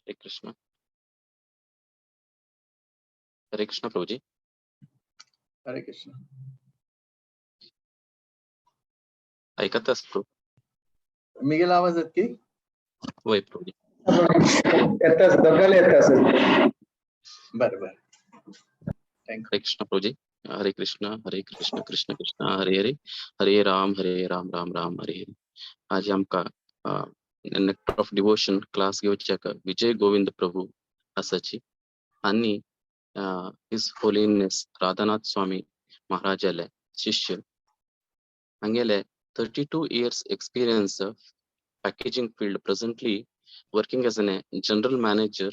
हरे कृष्ण प्रभु जी. हरे कृष्ण. ऐकत असतो. मिगेल आवाज येत की? होय प्रभू. येतात दोघांना येत असेल. बरं बरं. थँक्यू. हरे कृष्ण प्रभु जी. हरे कृष्ण कृष्ण कृष्ण हरे हरे हरे राम राम राम हरे हरे. आज आमका नेक्टर ऑफ डिवोशन क्लास घेवच्याक विजय गोविंद प्रभू आसाची आणि हिज होलीनेस राधानाथ स्वामी महाराजाले शिष्य हंगेले 32 years experience packaging field, presently working as a general manager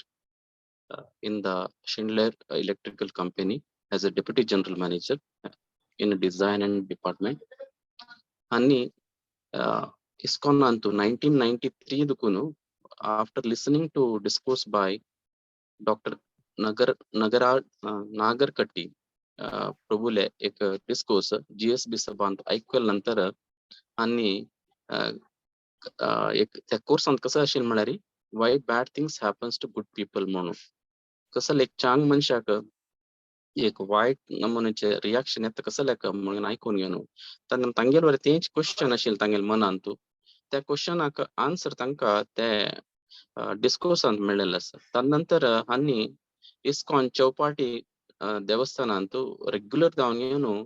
in the Schindler Electrical Company as a deputy general manager in design and department. And ISKCON antu 1993 dukunu, after listening to discourse by Dr. Nagar Katti प्रभूले एक discourse GSB सभांत ऐकल नंतर आणि एक त्या कोर्सांत कसं आशिल्लें म्हळ्यार why bad things happens to good people म्हणून कसं एक चांग मनशाक एक वायट नमुन्याचे रियाक्शन येता कसं म्हणून ऐकून घेवन तांगेल वर तेंच क्वेश्चन आशिल्लें तांगेल मनांतू त्या क्वेश्चनाक आन्सर तांकां ते डिस्कोर्सांत मेळ्ळेलें आसा. तानंतर आनी इस्कॉन चौपाटी देवस्थानांतू रेग्युलर जावन येवन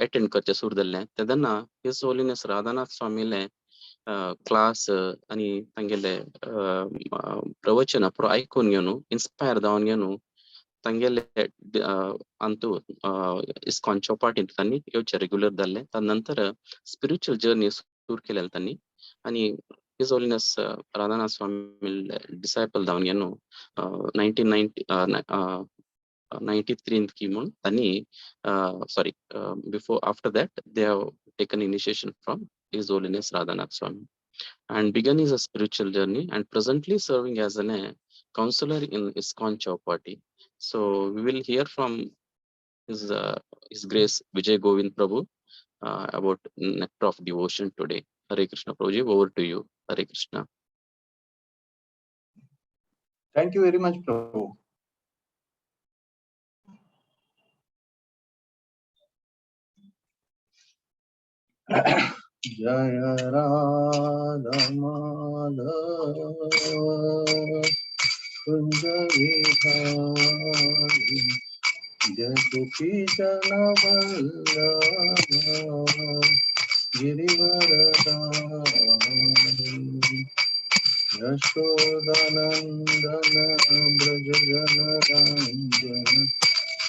अटेंड करचे सुरू जाल्लें. तेदना हिज होलीनेस राधानाथ स्वामीले क्लास आणि तांगेले प्रवचन पुरो ऐकून घेवन इन्स्पायर जावन घेवन तांगेले अंतू इस्कॉन चौपाटींत तांणी येवचे रेग्युलर जाल्ले. तानंतर स्पिरिच्युअल जर्नी सुरू केलेली तांणी आणि हिज होलीनेस राधानाथ स्वामी डिसायपल जावन घेवन 1993 की म्हणून तांणी sorry before after that they have taken initiation from His Holiness Radhanath Swami and began his spiritual journey and presently serving as a counselor in ISKCON Chowpatty. So we will hear from His Grace Vijay Govind Prabhu about nectar of devotion today. Hare Krishna Prabhuji, over to you. Hare Krishna. Thank you very much, Prabhu. Jaya Radha Madhava Kunja Vihari Jadupi Jana Vallabha Girivaradari Yashodanandana Braja Jana Ranjana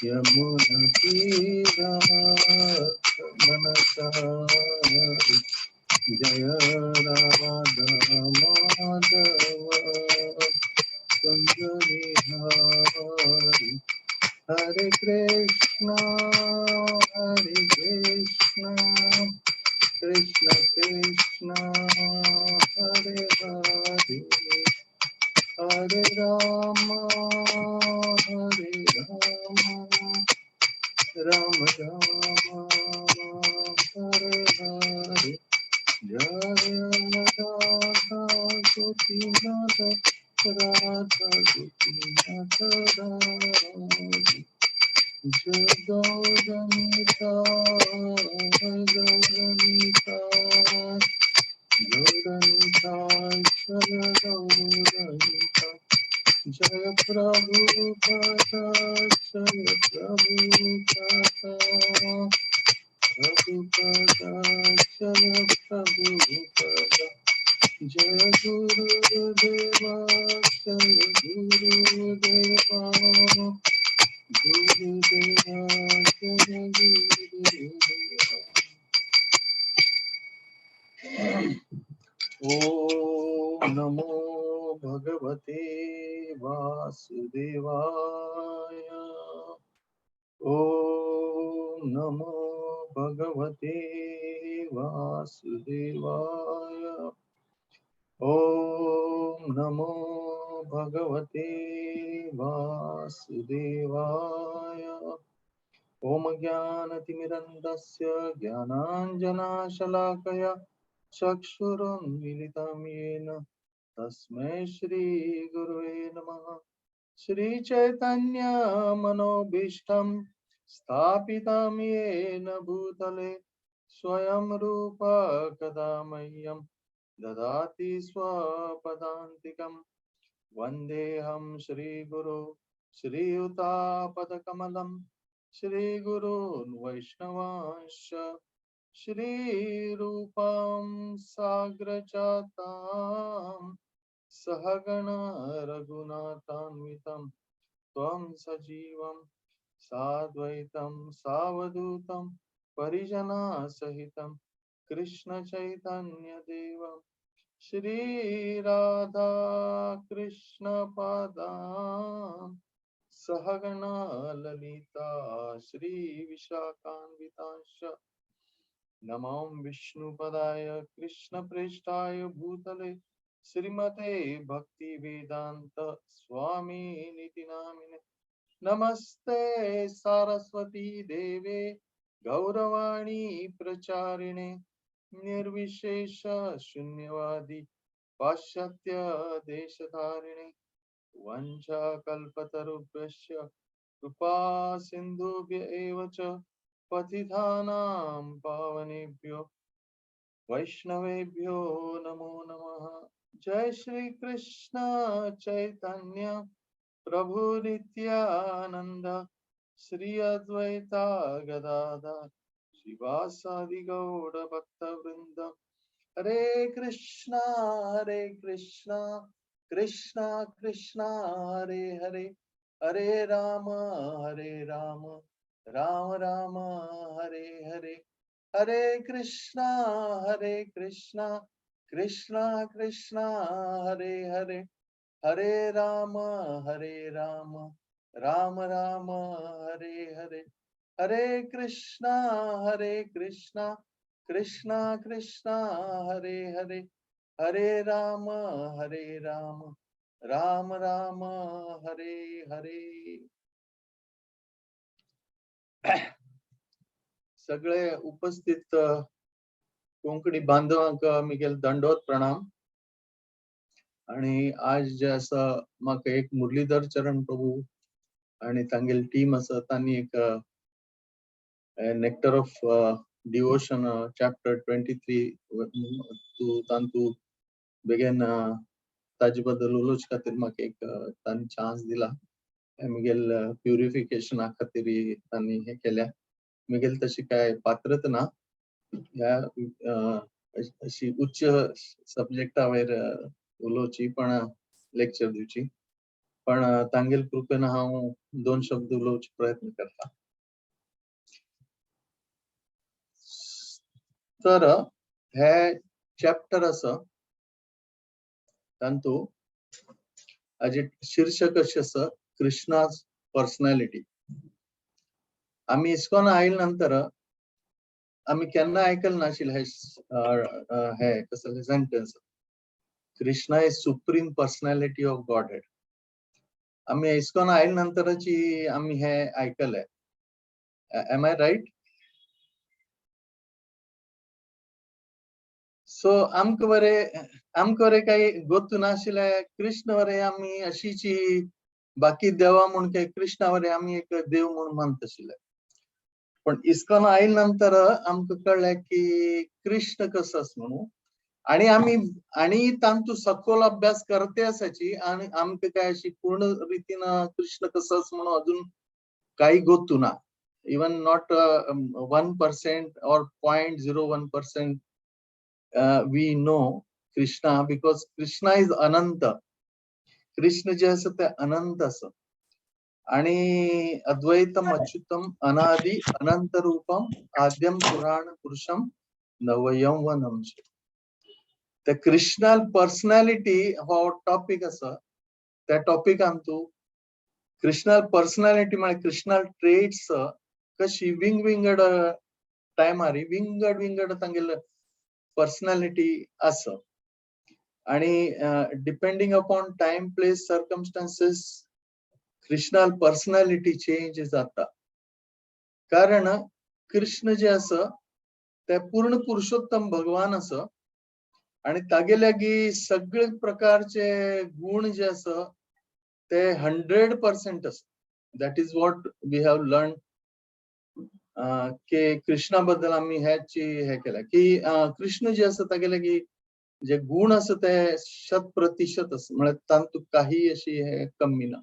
Yamuna Tira Manasari Jaya Radha Madhava Kunja Vihari Hare Krishna Krishna Krishna Hare Hare Hare Rama Rama Rama Hare Hare Jaya Radha Gopinatha Radha Gopinatha Radha Jagadanita Gauranita Gauranita Jaya Gauranita Jaya Prabhupada Jaya Prabhupada Prabhupada Jaya Prabhupada Jaya Gurudeva Jaya Gurudeva Gurudeva Jaya Gurudeva. Om Namo Bhagavate Vasudevaya. Om Namo Bhagavate Vasudevaya. Om Namo Bhagavate Vasudevaya. Om Jnanatimirandasya Jnananjana Shalakaya Chakshuram Militam Yena तस्मै श्री गुरुवे नमः। श्री चैतन्य मनोभीष्टं स्थापितं येन भूतले स्वयं रूप कदा मह्यं ददाति स्वपदान्तिकम्। वन्देऽहं श्रीगुरो श्रीयुतापदकमलं श्रीगुरून् वैष्णवांश्च श्रीरूपं साग्रजातां सहगण रघुनाथान्वितं त्वं सजीवं साद्वैतं सावधूतं परिजनसहितं कृष्णचैतन्यदेवं श्री राधा कृष्ण पादां सहगणा ललिता श्री विशाखान्वितांश्च नमो विष्णुपदाय कृष्णप्रेष्ठाय भूतले श्रीमते भक्ति वेदांत स्वामी निति नामिने। नमस्ते सारस्वती देवे गौरवाणी प्रचारिणे निर्विशेष शून्यवादी पाश्चात्य देशधारिणे वंशाकल्पतरुभ्यश्च कृपा सिन्धुभ्य एव च पतितानां पावनेभ्यो वैष्णवेभ्यो नमो नमः। जय श्री कृष्ण चैतन्य प्रभु नित्यानंद श्री अद्वैता गदाधर श्रीवासादि गौड़ भक्त वृंद। हरे कृष्णा कृष्णा कृष्णा हरे हरे, हरे राम राम राम हरे हरे। हरे कृष्णा कृष्णा कृष्णा हरे हरे, हरे राम राम राम हरे हरे। हरे कृष्णा कृष्णा कृष्णा हरे हरे, हरे राम राम राम हरे हरे। सगळे उपस्थित कोंकणी बांधवांक मिगेल दंडोत प्रणाम। आणि आज जे आसा म्हाका एक मुरलीधर चरण प्रभू आणि तांगेल टीम आसा तांणी एक नेक्टर ऑफ डिवोशन चॅप्टर 23 तांतू बेगीन ताजे बद्दल उलोवचे खातीर म्हाका एक तांणी चान्स दिला। मिगेल प्युरिफिकेशना खातीर तांणी हे केल्या। मिगेल तशी काय पात्रता ना ह्या अशी उच्च सब्जेक्टा वयर उलोवची पण लेक्चर दिवची, पण तांगेल कृपेन हांव 2 शब्द उलोवचे प्रयत्न करता। तर हे चॅप्टर आसा तांतू हाजे शीर्षक अशें आसा कृष्णाज पर्सनॅलिटी। आमी इस्कॉन आयले नंतर आमी केन्ना आयकले नाशिल्ले हे कसले sentence Krishna is supreme personality of Godhead. आमी इस्कॉन आयले नंतरची आमी हे आयकले। Am I right? सो आमकां बरें काही गोतू नाशिल्ले कृष्ण वरे आमी अशीची बाकी देवा म्हूण कृष्णा वरे आमी एक देव म्हूण मानत आशिल्ले। पण इस्कॉन आयले नंतर आमकां कळ्ळें की कृष्ण कसो आसा म्हणून। आणि तांतू सखोल अभ्यास करते आसाची आणि आमकां काय अशी पूर्ण रितीन कृष्ण कसो आसा म्हणून अजून काही गोतू ना। Even not 1% or 0.01% we know Krishna, because Krishna is Ananta. Krishna जे आसा ते अनंत आसा आणि अद्वैतम अच्युतम अनादि अनंत रूपम आद्यम पुराण पुरुषम नवयौवनम। त्या कृष्णाल पर्सनॅलिटी हो टॉपिक आसा। त्या टॉपिकान तू कृष्णाल पर्सनॅलिटी म्हणजे कृष्णाल ट्रेट्स कशी विंगड टायमार विंगड तांगेल पर्सनॅलिटी आसा। आणि depending upon time place circumstances कृष्णाल पर्सनॅलिटी चेंज जाता। कारण कृष्ण जे आसा ते पूर्ण पुरुषोत्तम भगवान आसा आणि तागेल्यागी सगळे प्रकारचे गुण जे असं ते 100% असत. That is what we have learn की कृष्णाबद्दल आम्ही ह्याची हे केलं की कृष्ण जे असं तागेले की जे गुण असत ते 100% असत, म्हणजे तांतूक काही अशी हे कमी ना.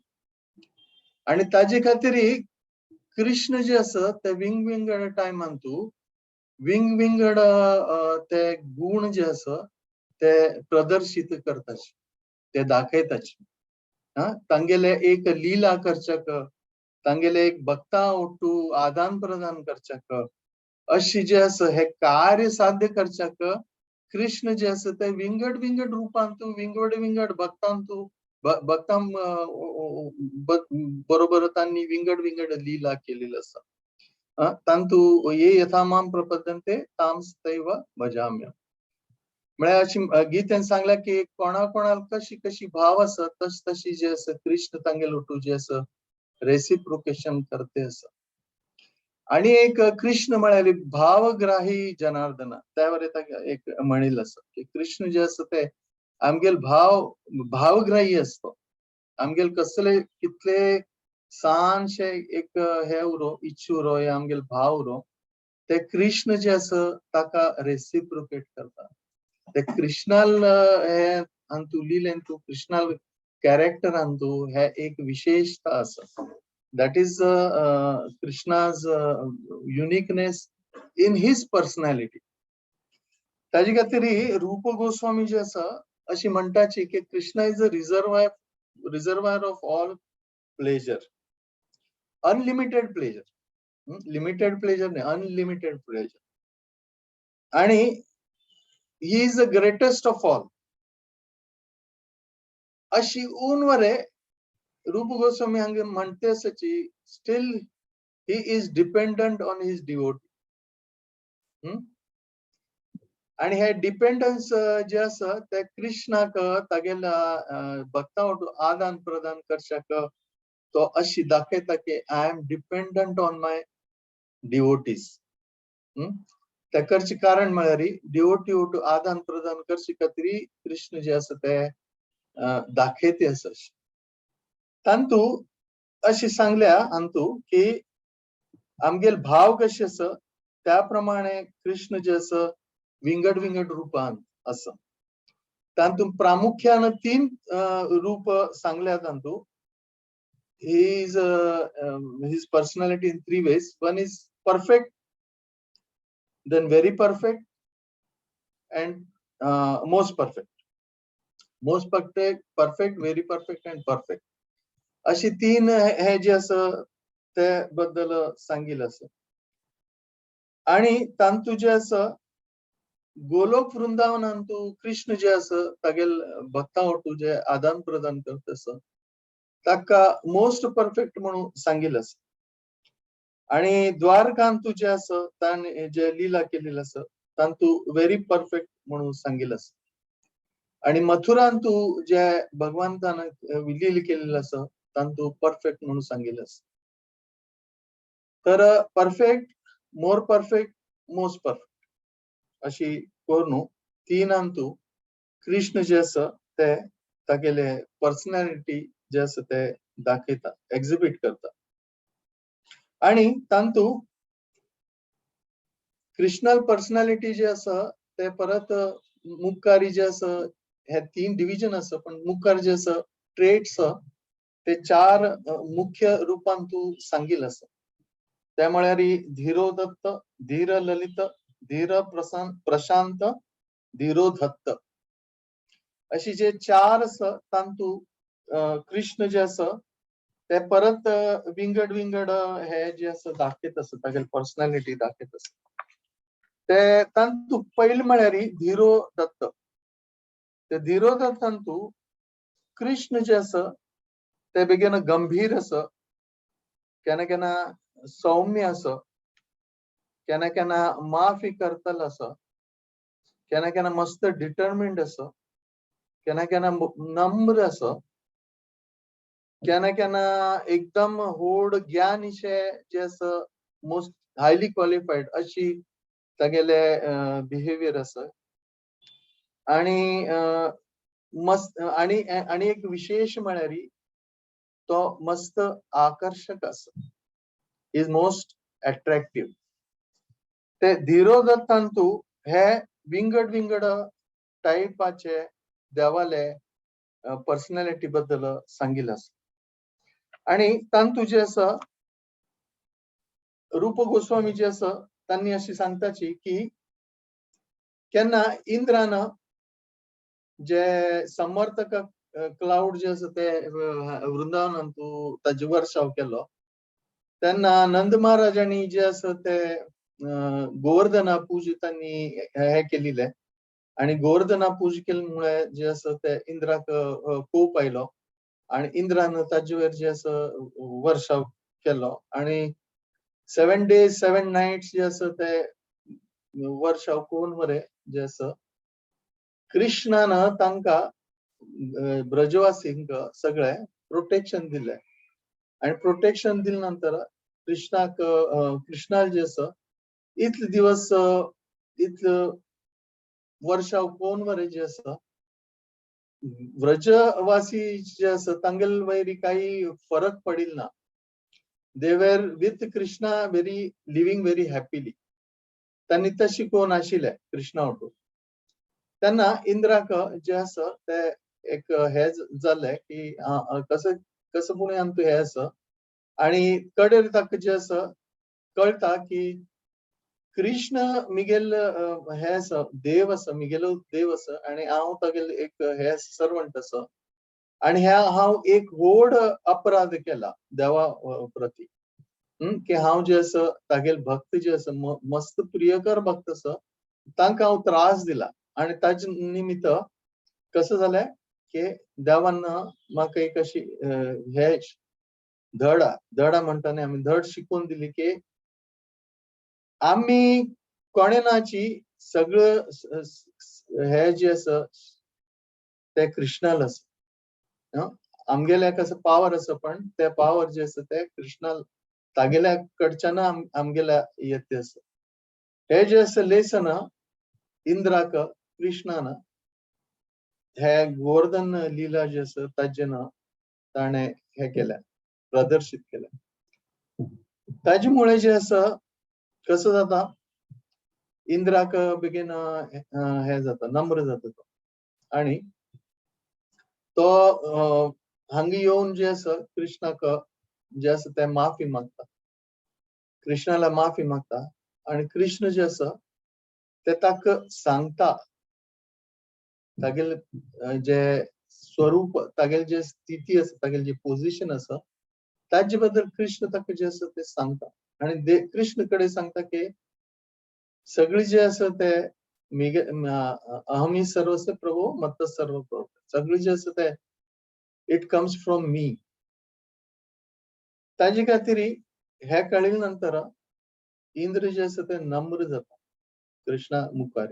आणि ताजे खातीर कृष्ण जे असत ते विंग विंगड टायमान तू विंग विंगड ते गुण जे असत ते प्रदर्शित करताच, ते दाखयताच. तांगेले एक लीला करच्याक, तांगेले एक भक्ता ओटू आदान प्रदान करच्याक, अशी जे असं हे कार्य साध्य करच्याक कृष्ण जे असं ते विंगड विंगड रूपांतू विंगड विंगड भक्तांतू भक्तां बरोबर तांनी विंगड विंगड लीला केलेली असा. तांतू ये यथामाम प्रपद्यन्ते ताम तैव भजाम्य. म्हणजे अशी गीतेन सांगला की कोणा कोणाला कशी कशी भाव असत तशी तशी जे असं कृष्ण तांगे लोटू जे असं रेसिप्रोकेशन करते असं. आणि एक कृष्ण म्हणाले भावग्राही जनार्दन, त्यावर एक म्हणील असं की कृष्ण जे असं ते आमगेल भावग्राही असतो. आमगेल कसले कितले सांशे एक हे उरो इच्छु उरो हे आमगेल भाव उरो ते कृष्ण जे असं ताका रेसिप्रोकेट करता. ते कृष्णाल हे अंतू लिहिलें तू कृष्णाल कॅरेक्टर अंतू हे एक विशेषता असं. That is Krishna's uniqueness in his personality. ताजे खातीर रूप गोस्वामी जे आसा अशी म्हणटाची की Krishna is a reservoir of all pleasure, unlimited pleasure. Limited pleasure नाही, अनलिमिटेड प्लेजर. आणि he is the greatest of all अशी उनवरे रूप गोस्वामी हांगे म्हणते असची still he is dependent on his devotee. आणि हे डिपेंडन्स जे असं ते कृष्णाक तागेला भक्ता आदान प्रदान करशाक तो अशी दाखयता की I am dependent on my devotees. ते करचे कारण म्हळ्यार डिवोटी आदान प्रदान करचे खातीर कृष्ण जे असं ते दाखयते असं. तांतू अशी सांगल्या अंतू की आमगेल भाव कशे असं त्याप्रमाणे कृष्ण जे असं विंगड विंगड रूपान असं. तांतू प्रामुख्यान 3 रूप सांगल्या तांतू. His personality in 3 ways. One is perfect, then very perfect, and most perfect. Most perfect, very perfect, and perfect. अशी 3 हे जे असं ते बद्दल सांगितलं असं. आणि तांतू जे असं गोलोक वृंदावनांतू कृष्ण जे असं तागेल भक्ता ओटू जे आदान प्रदान करत असं ताका मोस्ट परफेक्ट म्हणून सांगितलं असं. आणि द्वारकांतू जे असं ताने जे लीला केलेलं असं तांतू व्हेरी परफेक्ट म्हणून सांगितलं असं. आणि मथुरांतू जे भगवंतान लील केलेलं असं तांतू परफेक्ट म्हणून सांगितलं असं. तर perfect, more perfect, most perfect अशी करून 3 कृष्ण जे असं ते तागेले पर्सनॅलिटी जे असं ते दाखयता, एक्झिबिट करता. आणि तांतू कृष्णल पर्सनॅलिटी जे असं ते परत मुखारी जे असं हे 3 डिव्हिजन असं पण मुखार जे असं ट्रेट्स ते 4 मुख्य रूपांतू सांगितलं असं. त्या म्हळ्यार धीरोदत्त, धीर ललित, धीर प्रशांत, धीरोधत्त अशी जे 4 तांतू कृष्ण जे असं ते परत विंगड विंगड हे जे असं दाखयत असं तागेल पर्सनॅलिटी दाखयत असं. ते तांतू पयले म्हळ्यार धीरोदत्त. ते धीरोदत्तांतू कृष्ण जे असं ते बेगीन गंभीर असं, केन्ना केन्ना सौम्य असं, केन्ना केन्ना माफी करतल असं, केन्ना केन्ना मस्त डिटर्मिंड असं, केन्ना केन्ना नम्र असं, केन्ना केन्ना एकदम व्हड ज्ञानीशे जे असं मोस्ट हायली क्वालिफाईड अशी तागेले बिहेवियर असं. आणि मस्त आणि आणि एक विशेष म्हळ्यार तो मस्त आकर्षक आसा, इज मोस्ट अट्रॅक्टिव्ह. ते धीरोदत्तान तू हे विंगड विंगड टाइपाचे देवाले पर्सनॅलिटी बद्दल सांगिल्लें आसा. आणि तांतू जे आसा रूप गोस्वामी जे आसा तांणी अशी सांगताची की केन्ना इंद्रान जे समर्थक क्लाउड जे आसा ते वृंदावनान तू ताजे वर्षाव केलो तेन्ना नंद महाराजांनी जे आसा ते गोवर्धना पूज तांणी हे केलेले आणि गोवर्धना पूज केल्यामुळे जे आसा ते इंद्राक कोप आयलो आणि इंद्रान ताजे वयर जे आसा वर्षाव केलो आणि 7 days 7 nights जे आसा ते वर्षाव कोण मरे जे आसा कृष्णान तांकां ब्रजवासींक सगळे प्रोटेक्शन दिले आणि प्रोटेक्शन दिले नंतर कृष्णाक जे आसा इतले दिवस इतले वर्षाव कोण मरे जे आसा ब्रजवासी जे आसा तांगेल वयरी काही फरक पडिल ना. They were with Krishna living very happily. त्यांनी तशी कोण आशिल्ले कृष्णा वाटून त्यांना इंद्राक जे आसा ते एक हे जाले की कसं कसं पुणे आमचं हे आसा आणि कडेर ताका जे आसा कळटा की कृष्ण मिगेल हे आसा देव आसा मिगेलो देव आसा आणि हांव तागेल एक हे सर्वंट आसा आणि हांव एक व्हड अपराध केला देवा प्रती की हांव जे आसा तागेल भक्त जे आसा मस्त प्रियकर भक्त आसा तांकां हांव त्रास दिला आणि ताजे निमित्त कसं जालें की देवान म्हाका एक अशी हे धडा म्हणटाने आमी धड शिकून दिली की आमी कोणेनाची सगळं हे जे आसा ते कृष्णाल आसा. आमगेले कसं पावर आसा पण ते पावर जे आसा ते कृष्णाल तागेल्या कडच्यान आमगेल्या येते आसा. हे जे आसा लेसन इंद्राक कृष्णान हे गोवर्धन लीला जे आसा ताजेन ताणे हे केल्या प्रदर्शित केल्या. ताजे जे आसा कसं जाता इंद्राक बेगीन हे जाता नम्र जाता तो आणि तो हांगा येवन जे आसा कृष्णाक जे आसा ते माफी मागता कृष्णाला माफी मागता आणि कृष्ण जे आसा ते ताका सांगता तागेल जे स्वरूप तागेल जे स्थिती आसा तागेल जे पोझिशन आसा ताजे बद्दल कृष्ण ताका जे आसा ते सांगता आणि कृष्ण कडे सांगता की सगळे जे आसा ते अहमी सर्वस्य प्रभो मत्त सर्व प्रभो सगळे जे आसा ते इट कम्स फ्रॉम मी. ताजे खातीर हे कळिल्या नंतर इंद्र जे आसा ते नम्र जाता कृष्णा मुखार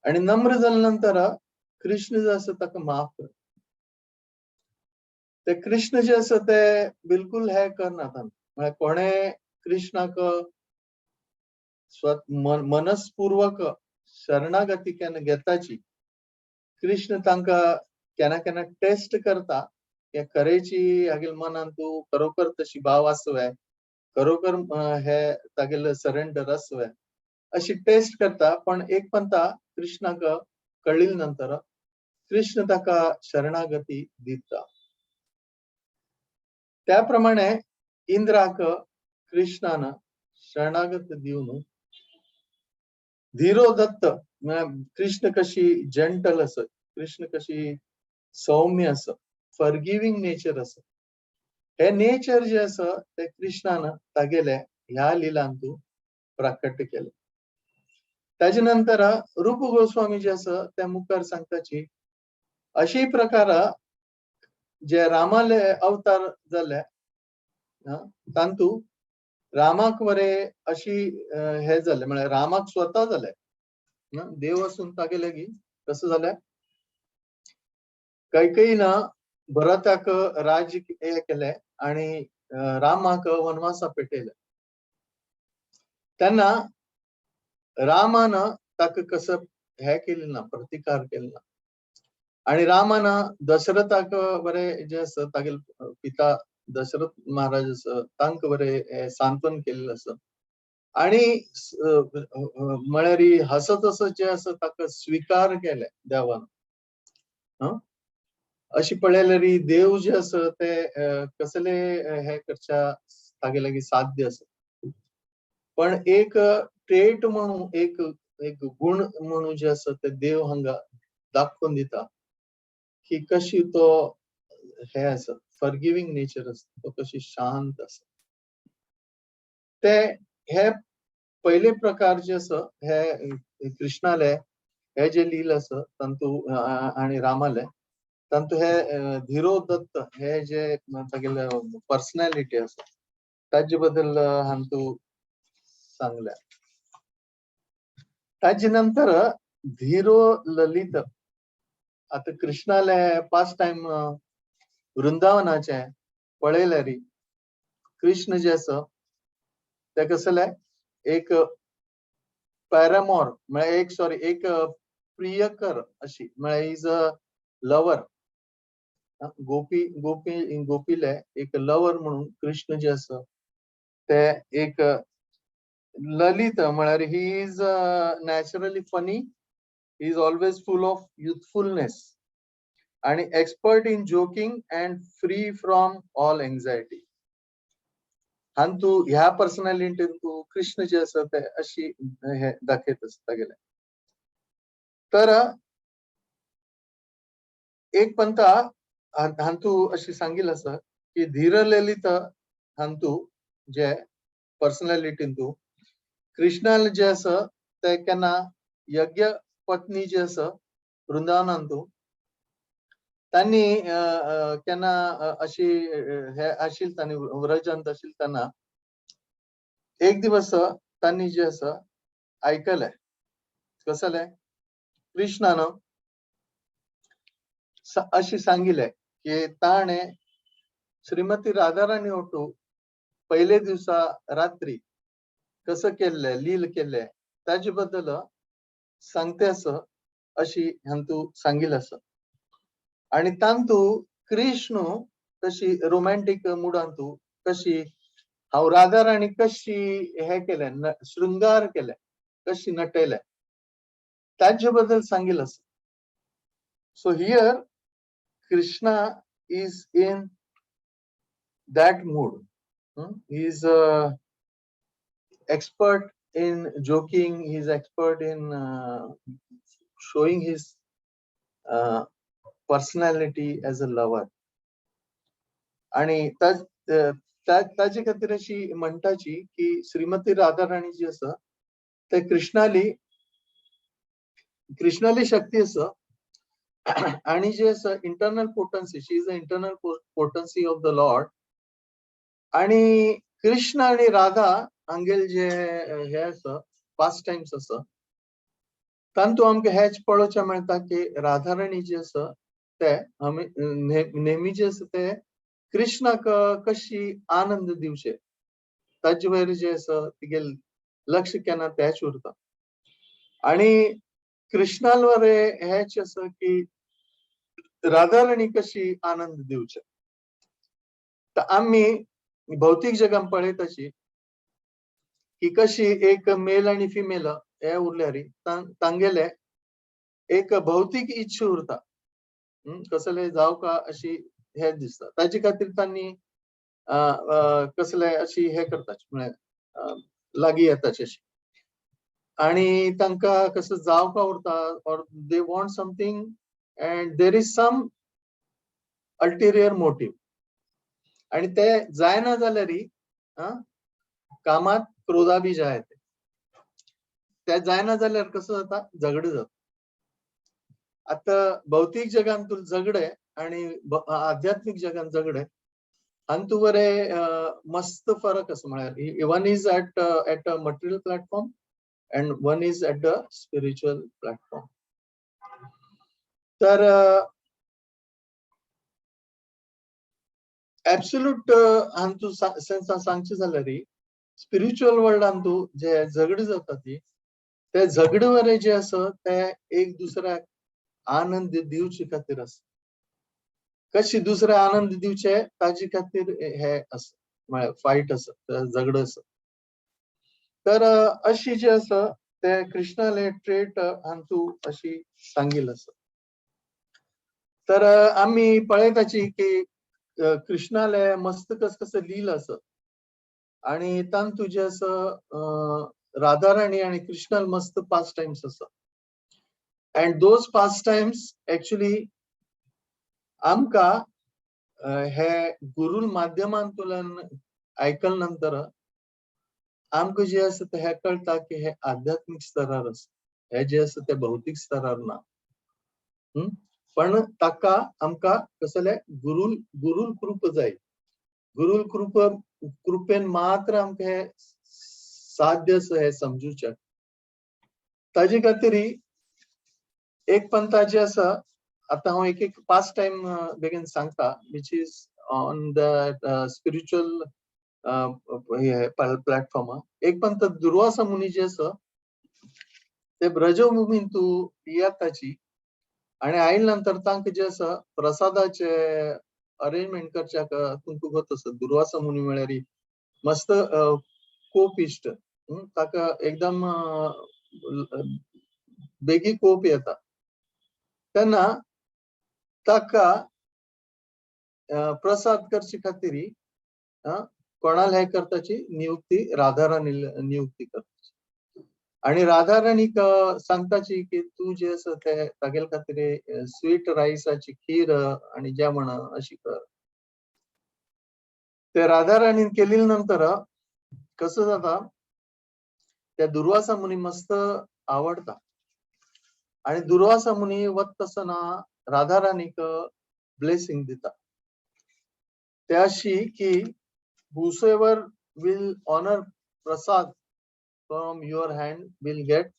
आणि नम्र जाल्या नंतर कृष्ण जे आसा ताका माफ करता. ते कृष्ण जे आसा ते बिलकुल हे करनात म्हळ्यार कोणे कृष्णाक मनस्पूर्वक शरणागती केन्ना घेताची कृष्ण तांकां केन्ना केन्ना टेस्ट करता की खरेची हागेल मनान तू खरोखर तशी भाव आसवे खरोखर हे तागेल सरेंडर आसवे अशी टेस्ट करता पण एक पंता कृष्णाक कळिल नंतर कृष्ण ताका शरणागती दिता. त्याप्रमाणे इंद्राक कृष्णान शरणागत दिवन धीरोदत्त कृष्ण कशी जेंटल आसा कृष्ण कशी सौम्य आसा फॉरगिविंग नेचर आसा हे नेचर जे आसा ते कृष्णान तागेले ह्या लिलांतू प्रकट केले. ताजे नंतर रूप गोस्वामी जे आसा ते मुखार सांगताची अशी प्रकार जे रामाले अवतार जाले तांतू रामाक वरे अशी हे जाले म्हळ्यार रामाक स्वता जाले देव असून तागेले की कसं जालें कैकेयीन भरताक राज्य हे केले आणि रामाक वनवासा पेटयले तेन्ना रामान ताका कसं हे केले ना, प्रतिकार केले ना. आणि रामानं दशरथाक बरे जे असं तागेल पिता दशरथ महाराज असं तांक बरे सांत्वन केलेलं असं. आणि म्हळ्यार हसत हसत जे असं ताका स्वीकार केले देवान. अशी पळयल्यार देव जे असं ते कसले हे करच्या तागे लागीं साध्य असं. पण एक ट्रेट म्हणून एक एक गुण म्हणून जे असं ते देव हांगा दाखवून दिता की कशी तो हे असं फॉरगिव्हिंग नेचर असता, तो कशी शांत असता. ते हे पहिले प्रकार जे असं हे कृष्णाले हे जे लील असं तांतू आणि रामाले तांतू हे धीरोदत्त हे जे तागेले पर्सनॅलिटी आसा ताजे बद्दल हांतू सांगल्या. ताजे नंतर धीरो ललित आता कृष्णाले पास्ट टाइम वृंदावनाचे पळयल्यार कृष्ण जे असं ते कसले एक पॅरामोर म्हळ्यार एक प्रियकर अशी म्हळ्यार इज अ लवर. गोपीले एक लवर म्हणून कृष्ण जे असं ते एक ललित म्हळ्यार he is naturally funny, he is always full of youthfulness आणि expert in joking and free from all anxiety. आणि तू ह्या पर्सनॅलिटीन तू कृष्ण जे असं ते अशी हे दाखयत असता गेले. तर एक पंथा हांतू अशी सांगिल आसा की धीर ललित हांतू जे पर्सनॅलिटीन तू कृष्णाल जे असं ते केन्ना यज्ञ पत्नी जे असं वृंदावनान तू तांणी केन्ना अशी हे आशिल तांणी व्रजांत आशिल तेन्ना एक दिवस तांणी जे असं ऐकले कसले कृष्णानं अशी सांगिले की ताणे श्रीमती राधाराणी ओटू पहिले दिवसा रात्री कसं केल्ले लील केले ताजे बद्दल सांगते असं अशी हांतू सांगिल असं. आणि तांतू कृष्ण कशी रोमॅन्टिक मुडान तू कशी हांव राधा राणी कशी हे केले शृंगार केले कशी नटयले ताजे बद्दल सांगिल असं. So here Krishna is in that mood. He is expert in joking. He is expert in showing his personality as a lover. आणि ताजे खातीर अशी म्हणटाची की श्रीमती राधाराणी जी आसा ते कृष्णाली शक्ती आसा आणि जे आसा internal potency, she is the internal potency of the Lord. आणि कृष्ण आणि राधा हांगेल जे हे आसा पास्ट टाइम्स आसा तांतू आमकां हेच पळोवचें मेळटा की राधाराणी जी आसा ते आमी नेहमी जे आसा ते कृष्णाक कशी आनंद दिवचे ताजे वयर जे आसा तिगेल लक्ष केन्ना तेच उरता. आणि कृष्णाल वरे हेच आसा की राधाराणी कशी आनंद दिवचे. तर आम्ही भौतिक जगान पळयत अशी की कशी एक मेल आणि फिमेल हे उरल्यार तांगेले एक भौतिक इच्छा उरता कसले जावका अशी हे दिसता. ताजे खातीर तांणी कसले अशी हे करताची म्हळ्यार लागीं येताची अशी आणि तांकां कसं जावका उरता or they want something and there is some ulterior motive. आणि ते जायना जाल्यार कामात क्रोधाबीज आहे ते जायना जाल्यार कसं जाता झगडे जाता. आता भौतिक जगान तू झगडे आणि आध्यात्मिक जगान झगडे हांतू बरे मस्त फरक आसा. म्हळ्यार one is at a material platform and one is at the spiritual platform. तर एब्सोल्यूट हांतू सेन्सान सांगचे जाल्यार स्पिरिच्युअल वर्ल्डान तू जे झगडी जाता ती ते झगडे जे असं ते एक दुसऱ्याक आनंद दिवचे खातीर असं कशी दुसऱ्या आनंद दिवचे ताजे खातीर हे असं फायट असं झगडं असं तर अशी जे असं ते कृष्णाले ट्रेट हांतू अशी सांगिल असं तर आम्ही पळयताची की कृष्णाले मस्त कसं लिहिलं असं आणि तांतू जे असं राधाराणी आणि कृष्णाल मस्त पास टाइम्स असं and those pass times actually आमका हे गुरुल माध्यमांतल्यान ऐकल नंतर आमकां जे असं ते हे कळता की हे आध्यात्मिक स्तरार असं हे जे असं ते भौतिक स्तरार ना पण ताका आमकां कसले गुरुल कृप जाय गुरुल कृपेन मात्र आमकां हे साध्य असं हे समजूचे ताजे खातीर एक पंथाचे आसा आता हांव एक पास टाइम बेगीन सांगता which is on the spiritual platform एक पंथ दुर्वासा मुनी जे आसा ते ब्रजभूमीन तू येताची आणि आयिल्ले नंतर तांकां जे आसा प्रसादाचे अरेंजमेंट करच्याक तुमकां गत आसा दुर्वासा मुनी म्हळ्यार मस्त कोप ताका एकदम बेगी कोप येता तेन्ना ताका प्रसाद करचे खातीर कोणाल हे करताची नियुक्ती राधाराणी नियुक्ती करताची आणि राधाराणीक सांगताची की तू जे आसा ते तागेल खातीर स्वीट रायसाची खीर आणि जेवण अशी कर ते राधाराणीन केली नंतर कसं जाता त्या दुर्वासा मुनी मस्त आवडता आणि दुर्वासा मुनी वत असताना राधाराणीक ब्लेसिंग दिता ते अशी की whosoever will honor prasad from your hand will get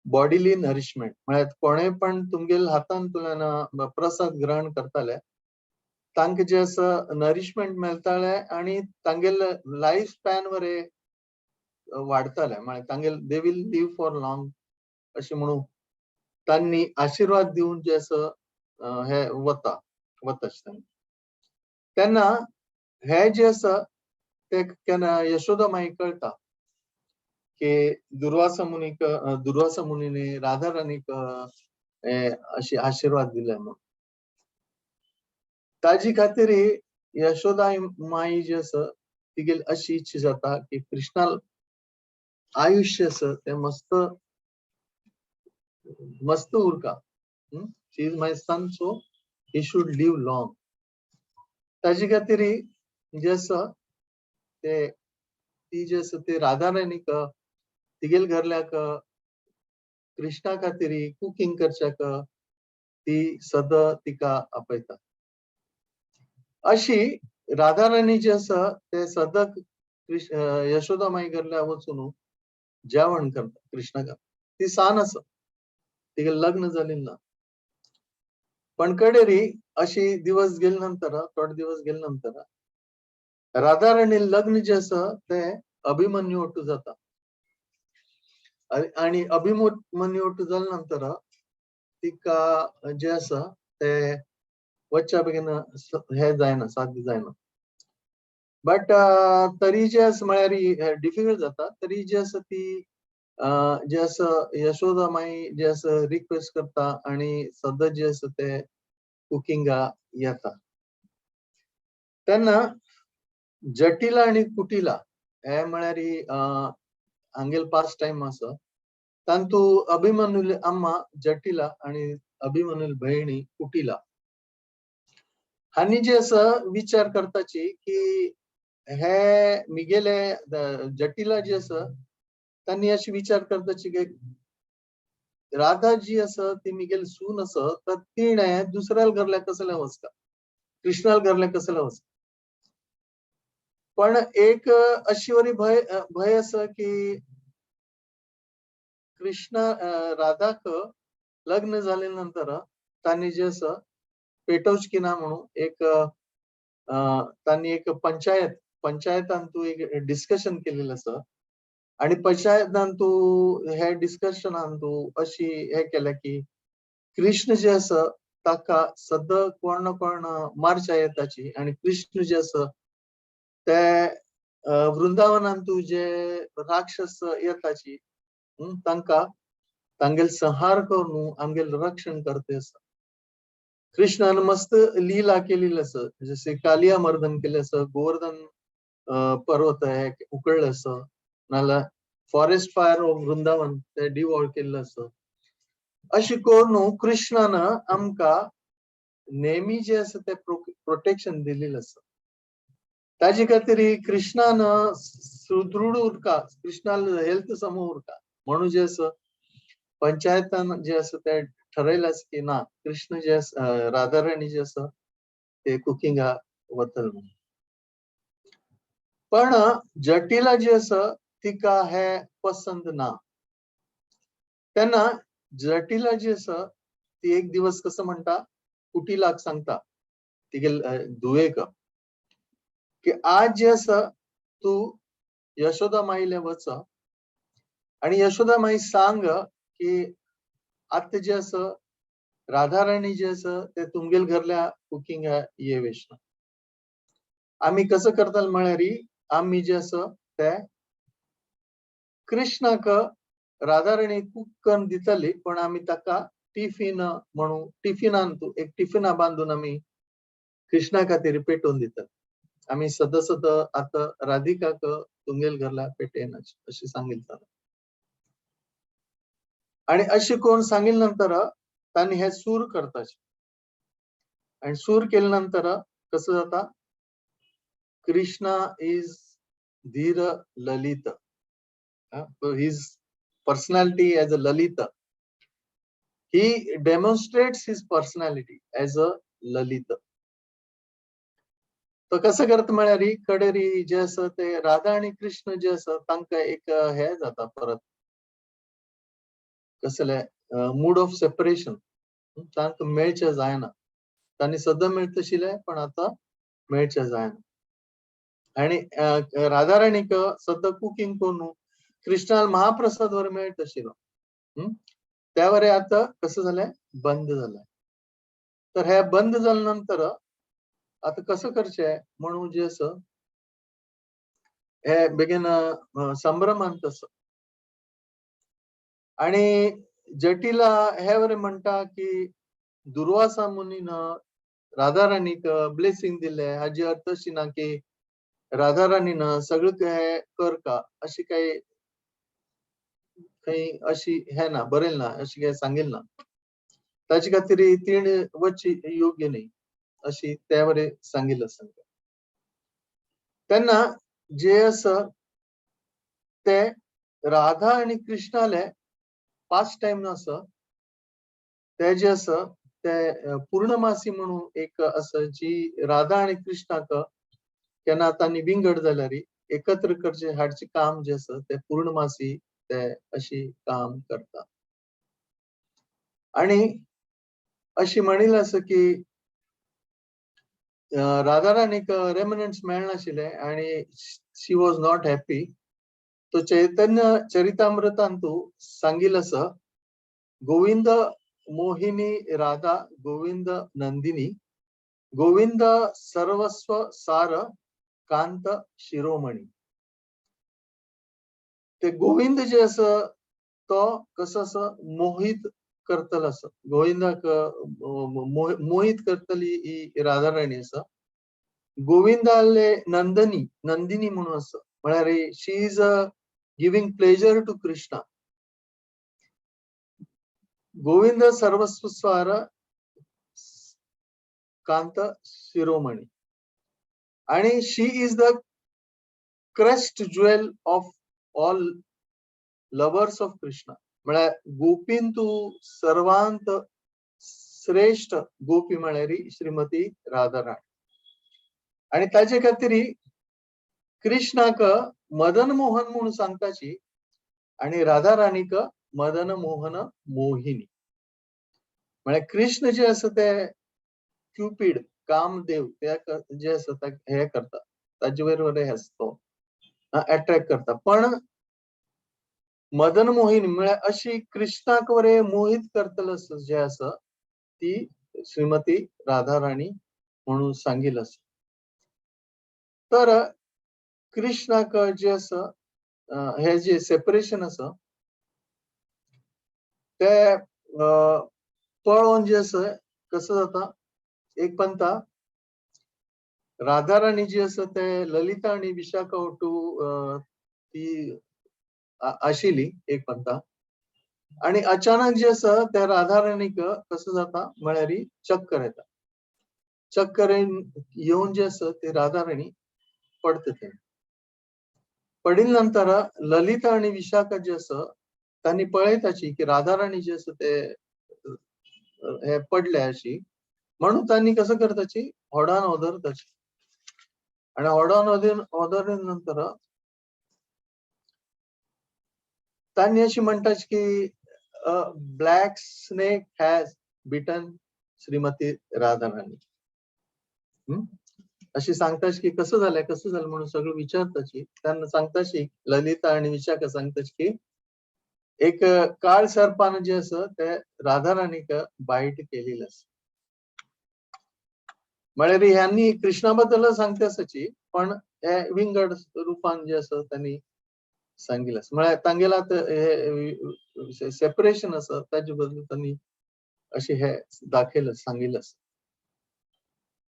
bodily nourishment म्हळ्यार कोणे पण तुमगेल हातान तुल्यान प्रसाद ग्रहण करताले तांकां जे असं नरिशमेंट मेळताले आणि तांगेल लाईफ स्पॅन वरे वाडताले म्हळ्यार तांगेल they will live for long अशें म्हणून तांणी आशीर्वाद दिवन जे असं हे वता तेन्ना हे जे आसा ते केन्ना यशोदा माई कळटा की दुर्वासा मुनीने राधाराणीक अशी आशीर्वाद दिले म्हणून ताजी खातीर यशोदा माई जे आसा तिगेली अशी इच्छा जाता की कृष्णाल आयुष्य आसा ते मस्त उरका she is my son so he should live long ताजे खातीर जे आसा ते ती जे आसा ते राधाराणीक तिगेल घरल्याक कृष्णा खातीर कुकिंग करच्याक ती सदां तिका आपयता अशी राधाराणी जे आसा ते सदां यशोदा माई कडल्या वचून जेवण करता कृष्णाक ती सान आसा तिगे लग्न जालें ना पण कडेरी अशी दिवस गेले नंतर थोडे दिवस गेले नंतर राधाराणी लग्न जे आसा ते अभिमन्यू वटू जाता आणि अभिमन्यू वटू जाले नंतर तिका जे आसा ते वच्चा बेगीन हे जायना साध्य जायना बट तरी जे आसा म्हळ्यार डिफिकल्ट जाता तरी जे आसा ती जे असं यशोदा माई जे असं रिक्वेस्ट करता आणि सदां जे असं ते कुकिंगा येता तेन्ना जटिला आणि कुटिला हे म्हळ्यार हांगेल पास टाइम आसा तांतू अभिमन्युल अम्मा जटिला आणि अभिमन्युल भयणी कुटिला हांणी जे असं विचार करताची की हे मिगेले जटिला जे आसा तांणी अशी विचार करताची की राधा जी आसा ती मिगेल सून आसा तर तिणे दुसऱ्याल घरल्या कसले वचता कृष्णाल घरल्या कसले वचता पण एक अशी वरी भय आसा की कृष्ण राधाक लग्न जाले नंतर तांणी जे आसा पेटोचकी ना म्हणून एक तांणी एक पंचायतान तू एक डिस्कशन केलेलं आसा आणि पश्चातान तू हे डिस्कशनान तू अशी हे केलं की कृष्ण जे असं ताका सद कोण ना कोण मारच्या येताची आणि कृष्ण जे असं ते वृंदावनान तू जे राक्षस येताची तांका तांगेल संहार करून आमगेल रक्षण करते असं कृष्णान मस्त लीला केलेली असं जसे कालिया मर्दन केले असं गोवर्धन पर्वत आहे उकळलं असं नाला फॉरेस्ट फायर ऑफ वृंदावन ते डिवॉल्व केलं असं अशी करून कृष्णानं आमका नेहमी जे असं ते प्रोटेक्शन दिलेलं असं ताजे खातीर कृष्णानं सुदृढ उरका कृष्णाला हेल्थ समोर उरका म्हणून जे असं पंचायतान जे असं ते ठरयलं असं की ना कृष्ण जे राधाराणी जे असं ते कुकिंगा वतल म्हणून पण जटिला जे असं तिका हे पसंत ना तेन्ना जटिला जी असं ती एक दिवस कसं म्हणता कुटीलाक सांगता तिगेल धुवेक की आज जे असं तू यशोदा माईले वच आणि यशोदा माई सांग की आता जे असं राधाराणी जे असं ते तुमगेल घरल्या कुकिंग ये वेशना आम्ही कसं करताल म्हळ्यार आम्ही जे असं ते कृष्णाक राधाराणी कूक करून दितली पण आम्ही ताका टिफिन म्हणून टिफिनान तू एक टिफिना बांधून आम्ही कृष्णा खातीर पेटोवन दितात आम्ही सद आता राधिकाक तुंगेल घरला पेटेन अशी सांगितलं आणि अशी कोण सांगितलं नंतर त्यांनी हे सूर करताचे आणि सूर केल्यानंतर कसं जाता Krishna is dheer lalit his personality as a lalit he demonstrates his personality as a lalit तो कसं करत म्हळ्यार कडेरी जे असं ते राधा आणि कृष्ण जे असं तांकां एक हे जाता परत कसले मूड ऑफ सेपरेशन तांकां मेळचे जायना तांणी सद्दां मेळटशिले पण आता मेळचे जायना आणि राधाराणीक सद्दां कुकिंग करून कृष्णाला महाप्रसाद वर मेळटशिलो त्या वरे आता कसं झालंय बंद झालंय तर हे बंद झाल्यानंतर आता कसं करचें म्हणून जे असं हे बेगीन संभ्रमान तसं आणि जटिला हे वरे म्हणटा की दुर्वासा मुनीन राधाराणीक ब्लेसिंग दिले हाजी अर्थ अशी ना की राधाराणीन सगळं हे कर का अशी काही काही अशी हे ना बरेल ना अशी काही सांगेल ना ताचे खातीर तीण वचची योग्य नाही अशी त्या वरे सांगितलं सांगता तेन्ना जे असं ते राधा आणि कृष्णाले पास्ट टाइम असं ते जे असं ते पूर्णमासी म्हणून एक असं जी राधा आणि कृष्णाक केन्ना तांणी विंगड जाल्यार एकत्र करचे हाडचे काम जे असं ते पूर्णमासी ते अशी काम करता आणि अशी म्हणिल्लें असं की राधाराणीक रेमनंट्स मेळनाशिल्ले आणि शी वॉज नॉट हॅपी तो चैतन्य चरितामृतांत सांगिल्लें असं गोविंद मोहिनी राधा गोविंद नंदिनी गोविंद सर्वस्व सार कांत शिरोमणी ते गोविंद जे असं तो कसं असं मोहित करतलो असं गोविंदाक मोहित करतली ही राधाराणी असं गोविंदाले नंदिनी म्हणून असं म्हळ्यार she is giving pleasure to Krishna Govind सर्वस्व सार कांत शिरोमणी आणि she is the crest jewel of all lovers of Krishna म्हळ्यार गोपीन तू सर्वांत श्रेष्ठ गोपी म्हळ्यार श्रीमती राधाराणी आणि ताचे खातीर कृष्णाक मदन मोहन म्हणून सांगताची आणि राधाराणीक मदन मोहन मोहिनी म्हळ्यार कृष्ण जे असं ते क्युपिड कामदेव त्या जे असं हे करता ताजे बरोबर हे असतो अट्रॅक्ट करता पण मदन मोहिनी म्हळ्यार अशी कृष्णाक वरे मोहित करतलस जे आसा ती श्रीमती राधा राणी म्हणून सांगिल आसा. तर कृष्णाक जे आसा हे जे सेपरेशन आसा ते पळोवन जे आसा कसं जाता, एक पंथा राधा राणी जी आसा ते ललिता आणि विशाखा वटू ती आशिल्ली एक पंथा. आणि अचानक जे आसा त्या राधा राणीक कसं जाता म्हळ्यार चक्कर येता. चक्कर येवन जे आसा ते राधा राणी पडता थंय. पडिल नंतर ललिता आणि विशाखा जे आसा तांणी पळयताची की राधा राणी जे आसा ते हे पडले अशी. म्हणून तांणी कसं करताची होडान ओदरताची. आणि होडान ओदरिन नंतर तांणी अशी म्हणटाची की ब्लॅक स्नेक हॅज बिटन श्रीमती राधा राणी. अशी सांगताची की कसं झालं म्हणून सगळं विचारताची. त्यांना सांगताची ललिता आणि विशाखा सांगताची की एक काळ सर्पान जे आसा ते राधा राणीक बायट केलेलं आसा. म्हळ्यार ह्यांनी कृष्णा बद्दल सांगता आसाची पण हे विंगड रुपान जे आसा त्यांनी सांगिल्लें आसा. म्हळ्यार तांगेला हे सेपरेशन आसा ताजे बद्दल त्यांनी अशें हे दाखयलें सांगिल्लें आसा.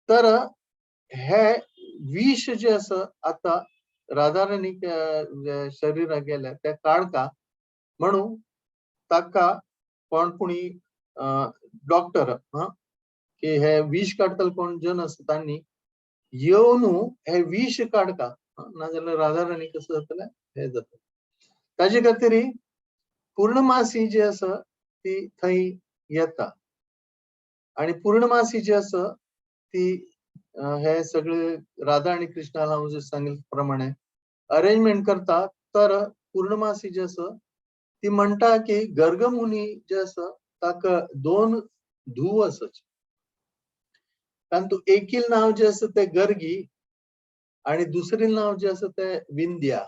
तर हे विष जे आसा आता राधा राणीक शरिराक गेल्या ते काडका म्हणून ताका कोणकुणी डॉक्टर की हे विष काडटलो कोण जन आसा तांणी येवन हे विष काडका नाजाल्यार राधा राणी कसं जातलें हे जाता. ताजे खातीर पूर्णमासी जी आसा ती थंय येता. आणि पूर्णमासी जी आसा ती हे सगळे राधा आणि कृष्णा हांव जे सांगिल्ले प्रमाणे अरेंजमेंट करता. तर पूर्णमासी जी आसा ती म्हणटा की गर्गमुनी जे आसा ताका 2 धूव आसात. तातूंत एकील नाव जे आसा ते गर्गी आणि दुसरील नाव जे आसा ते विंध्या.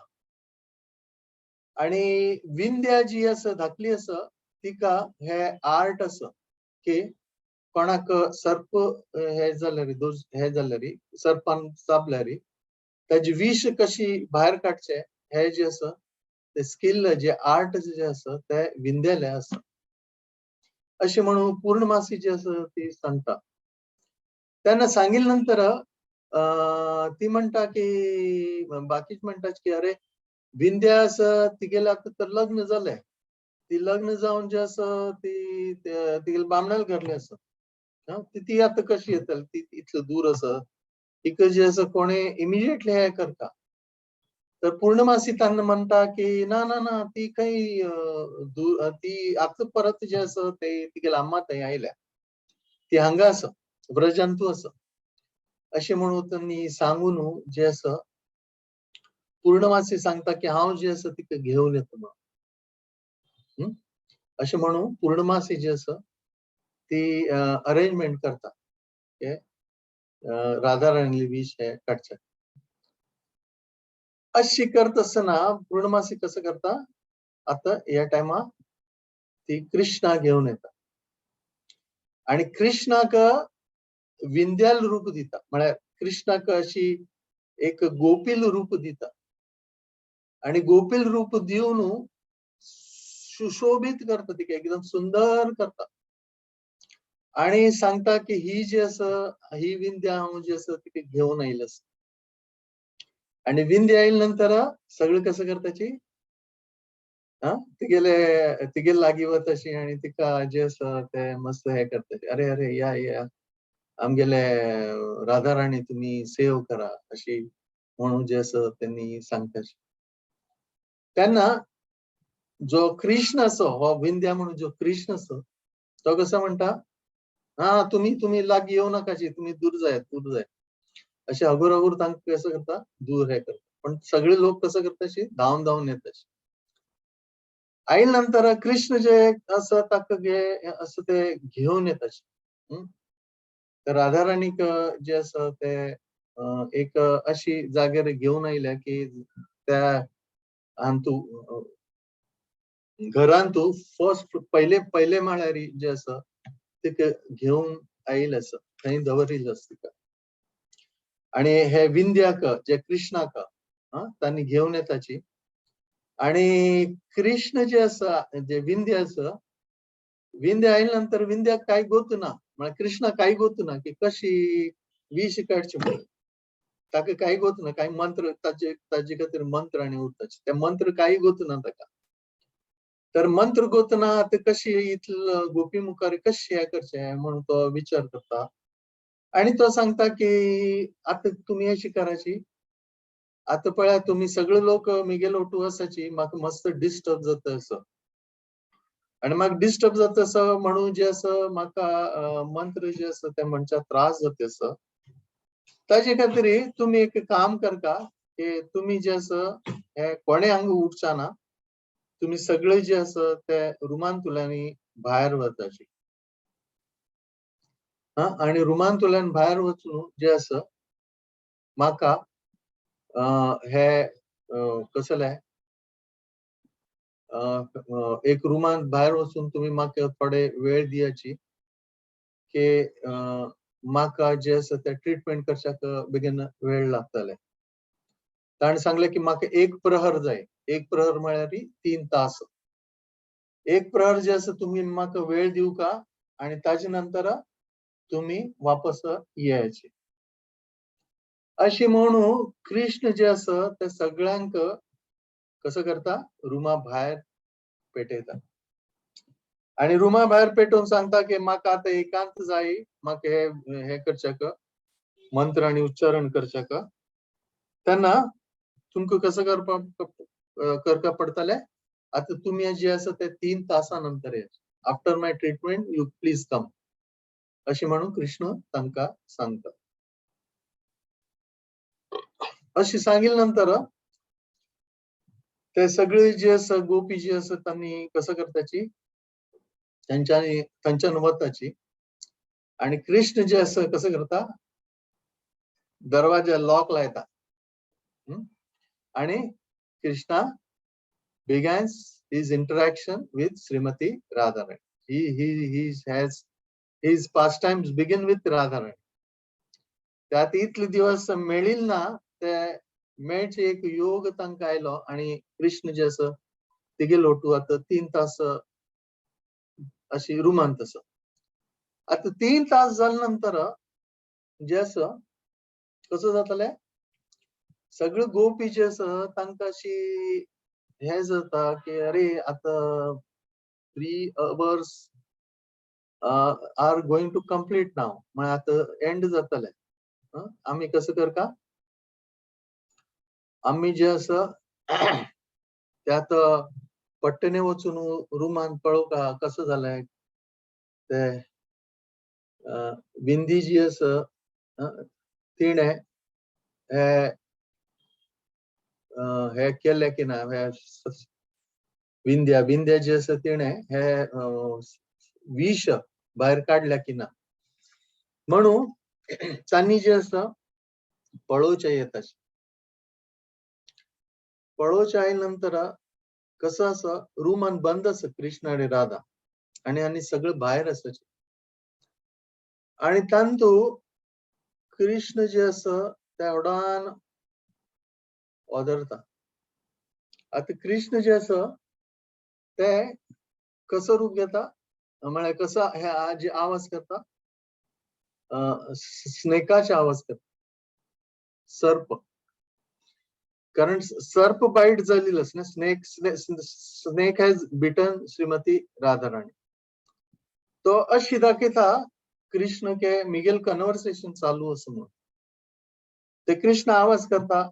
आणि विंध्या जी आसा धाकली आसा तिका हे आर्ट आसा की कोणाक सर्प हे जाल्यार सर्पान चाबल्यार त्याची विष कशी भायर काडचे हे जे आसा ते स्किल जे आर्ट जे आसा ते विंध्याले आसा. अशें म्हणून पूर्णमासी जी आसा ती सांगता. त्यांना सांगिल्ले नंतर ती म्हणटा की बाकीचे म्हणटात की अरे विंध्या आसा तिगेलें आतां तर लग्न जालें. ती लग्न जावन जे आसा ती तिगेले बामणाल घातलें आसा. ती आता कशी येतली ती इतलं दूर आसा. तिका जे आसा कोणी इमिजिएटली हे करता. तर पूर्णमासी तांकां म्हणटा की ना ना ना ती काही ती आता परत जे आसा ते तिगेले अम्मा थंय आयल्या. ती हांगा आसा व्रजंतू आसा. अशें म्हणून त्यांनी सांगून जे आसा पूर्णमासी सांगता की हांव जे आसा तिका घेवन येता म्हणून. अशें म्हणून पूर्णमासी जी आसा ती अरेंजमेंट करता. राधा राणी विष हे काडचे. अशी करत आसतना पूर्णमासी कसं करता आता ह्या टायमार ती कृष्णा घेवन येता. आणि कृष्णाक विंध्याल रूप दिता. म्हळ्यार कृष्णाक अशी एक गोपील रूप दिता. आणि गोपील रूप दिवन सुशोभित करता तिका एकदम सुंदर करता. आणि सांगता की ही जी आसा ही विंध्या हांव जी आसा तिका घेवन आयिल्लो आसा. आणि विंध्या आयिल्ले नंतर सगळें कसं करताची तिगेले लागीं वताची आणि तिका जे आसा ते मस्त हे करताची. अरे अरे या या आमगेले राधा राणी तुम्ही सेव करा अशी म्हणून जे आसा त्यांनी सांगताची. तेन्ना जो कृष्ण आसा हो विंध्या म्हणून जो कृष्ण आसा तो कसो म्हणटा तुम्ही लागीं येवं नाकाची तुम्ही दूर जाय. अशें अगोर अगोर तांकां कसं करता दूर हे करता. पण सगळे लोक कसं करताशी धांवन येताशी. आयिल्ले नंतर कृष्ण जे आसा ताका असं ते घेवन येताचे. तर राधा राणीक जे आसा ते एक अशी जाग्यार घेवन आयल्या की त्या हातू घरान तू फर्स्ट पहिले म्हळ्यार जे आसा ते घेऊन आईल असं थंय दवरिल्लें आसता आणि हे विंध्याक जे कृष्णाक तांणी घेऊन येताची आणि कृष्ण जे आसा जे विंध्य आसा विंध्य आयल्या नंतर विंध्याक काय गोत ना म्हळ्यार कृष्णा काय गोत ना की कशी विष काडची म्हणून ताका काय गोत ना काय मंत्र ताजे खातीर मंत्र आणि उरताचे ते मंत्र काही गोत ना ताका तर मंत्र गोतना ते कशी इतल गोपी मुखार कशी हे करचे म्हणून तो विचार करता आणि तो सांगता की आता तुम्ही अशी करायची आता पळया तुम्ही सगळे लोक मिगेलो टू आसाची म्हाका मस्त डिस्टर्ब जाता असं आणि म्हाका डिस्टर्ब जाता असं म्हणून जे असं म्हाका मंत्र जे असं ते मनशा त्रास जाता असं ताजे खातीर तुम्ही एक काम करता की तुम्ही जे असं हे कोणे हांगा उठचा ना तुम्ही सगळे जे असं ते रुमान तुल्यांनी भायर वचाची आणि रुमान तुल्यान भायर वचून जे असं म्हाका हे कसले एक रुमान भायर वचून तुम्ही म्हाका थोडे वेळ दियाची की म्हाका जे आसा ते ट्रीटमेंट करच्याक बेगीन वेळ लागतले ताणें सांगलें की म्हाका एक प्रहर जाय एक प्रहर म्हळ्यार 3 तास एक प्रहर जे आसा तुम्ही म्हाका वेळ दिवू का आणि ताजे नंतर तुम्ही वापस येयाचे अशी म्हणून कृष्ण जे आसा ते सगळ्यांक कसं करता रुमा भायर पेटयता आणि रुमा भायर पेटोवन सांगता की म्हाका आता एकांत जाय म्हाका हे करच्याक मंत्र आणि उच्चारण करच्याक तेन्ना तुमकां कसं करपाक पडटलें आता तुम्ही जे आसा ते 3 तासानंतर येयाचे after my treatment you please come अशी म्हणून कृष्ण तांकां सांगता अशी सांगिल्ले नंतर ते सगळे जे आसा गोपी जे आसा तांणी कसं करताची थंयच्यान वताची आणि कृष्ण जे आसा कसं करता दरवाजा लॉक लायता आणि Krishna begins his interaction with Srimati Radharani. He has his pastimes begin with Radharani. त्यात इतले दिवस मेळील ना ते मेळचे एक योग तांकां आयलो आणि कृष्ण जे आसा तिगे लोटू आता 3 तास अशी रुमांत आसा आता 3 तास जाल्या नंतर जे आसा कसं जातले सगळे गोपी जे आसा तांकां अशी हे जाता की अरे आता 3 hours are going to complete now म्हळ्यार आता एंड जातले आम्ही कसं करता आम्ही जे आसा त्यात पट्टने वचून रुमान पळोव का कसं जालें ते विंदी जी आसा तिणे हे केले की ना विंध्या जे आसा तिणे हे विष भायर काडल्या की ना म्हणून तांणी जे आसा पळोवचे येता पळोवचे आयल्या नंतर कसं आसा रुमान बंद आसा कृष्ण आणि राधा आणि सगळे भायर आसाचे आणि तांतू कृष्ण जे आसा ते ओडान ओदरता आता कृष्ण जे आसा ते कसो रूप घेता म्हळ्यार कसा हे जे आवाज करता स्नेकाचे आवाज करता सर्प कारण सर्प बाईट जालेलो आसा स्नेक हॅज बिटन श्रीमती राधाराणी तो अशी दाखयता कृष्ण के मिगेल कन्वर्सेशन चालू आसा म्हणून ते कृष्ण आवाज करता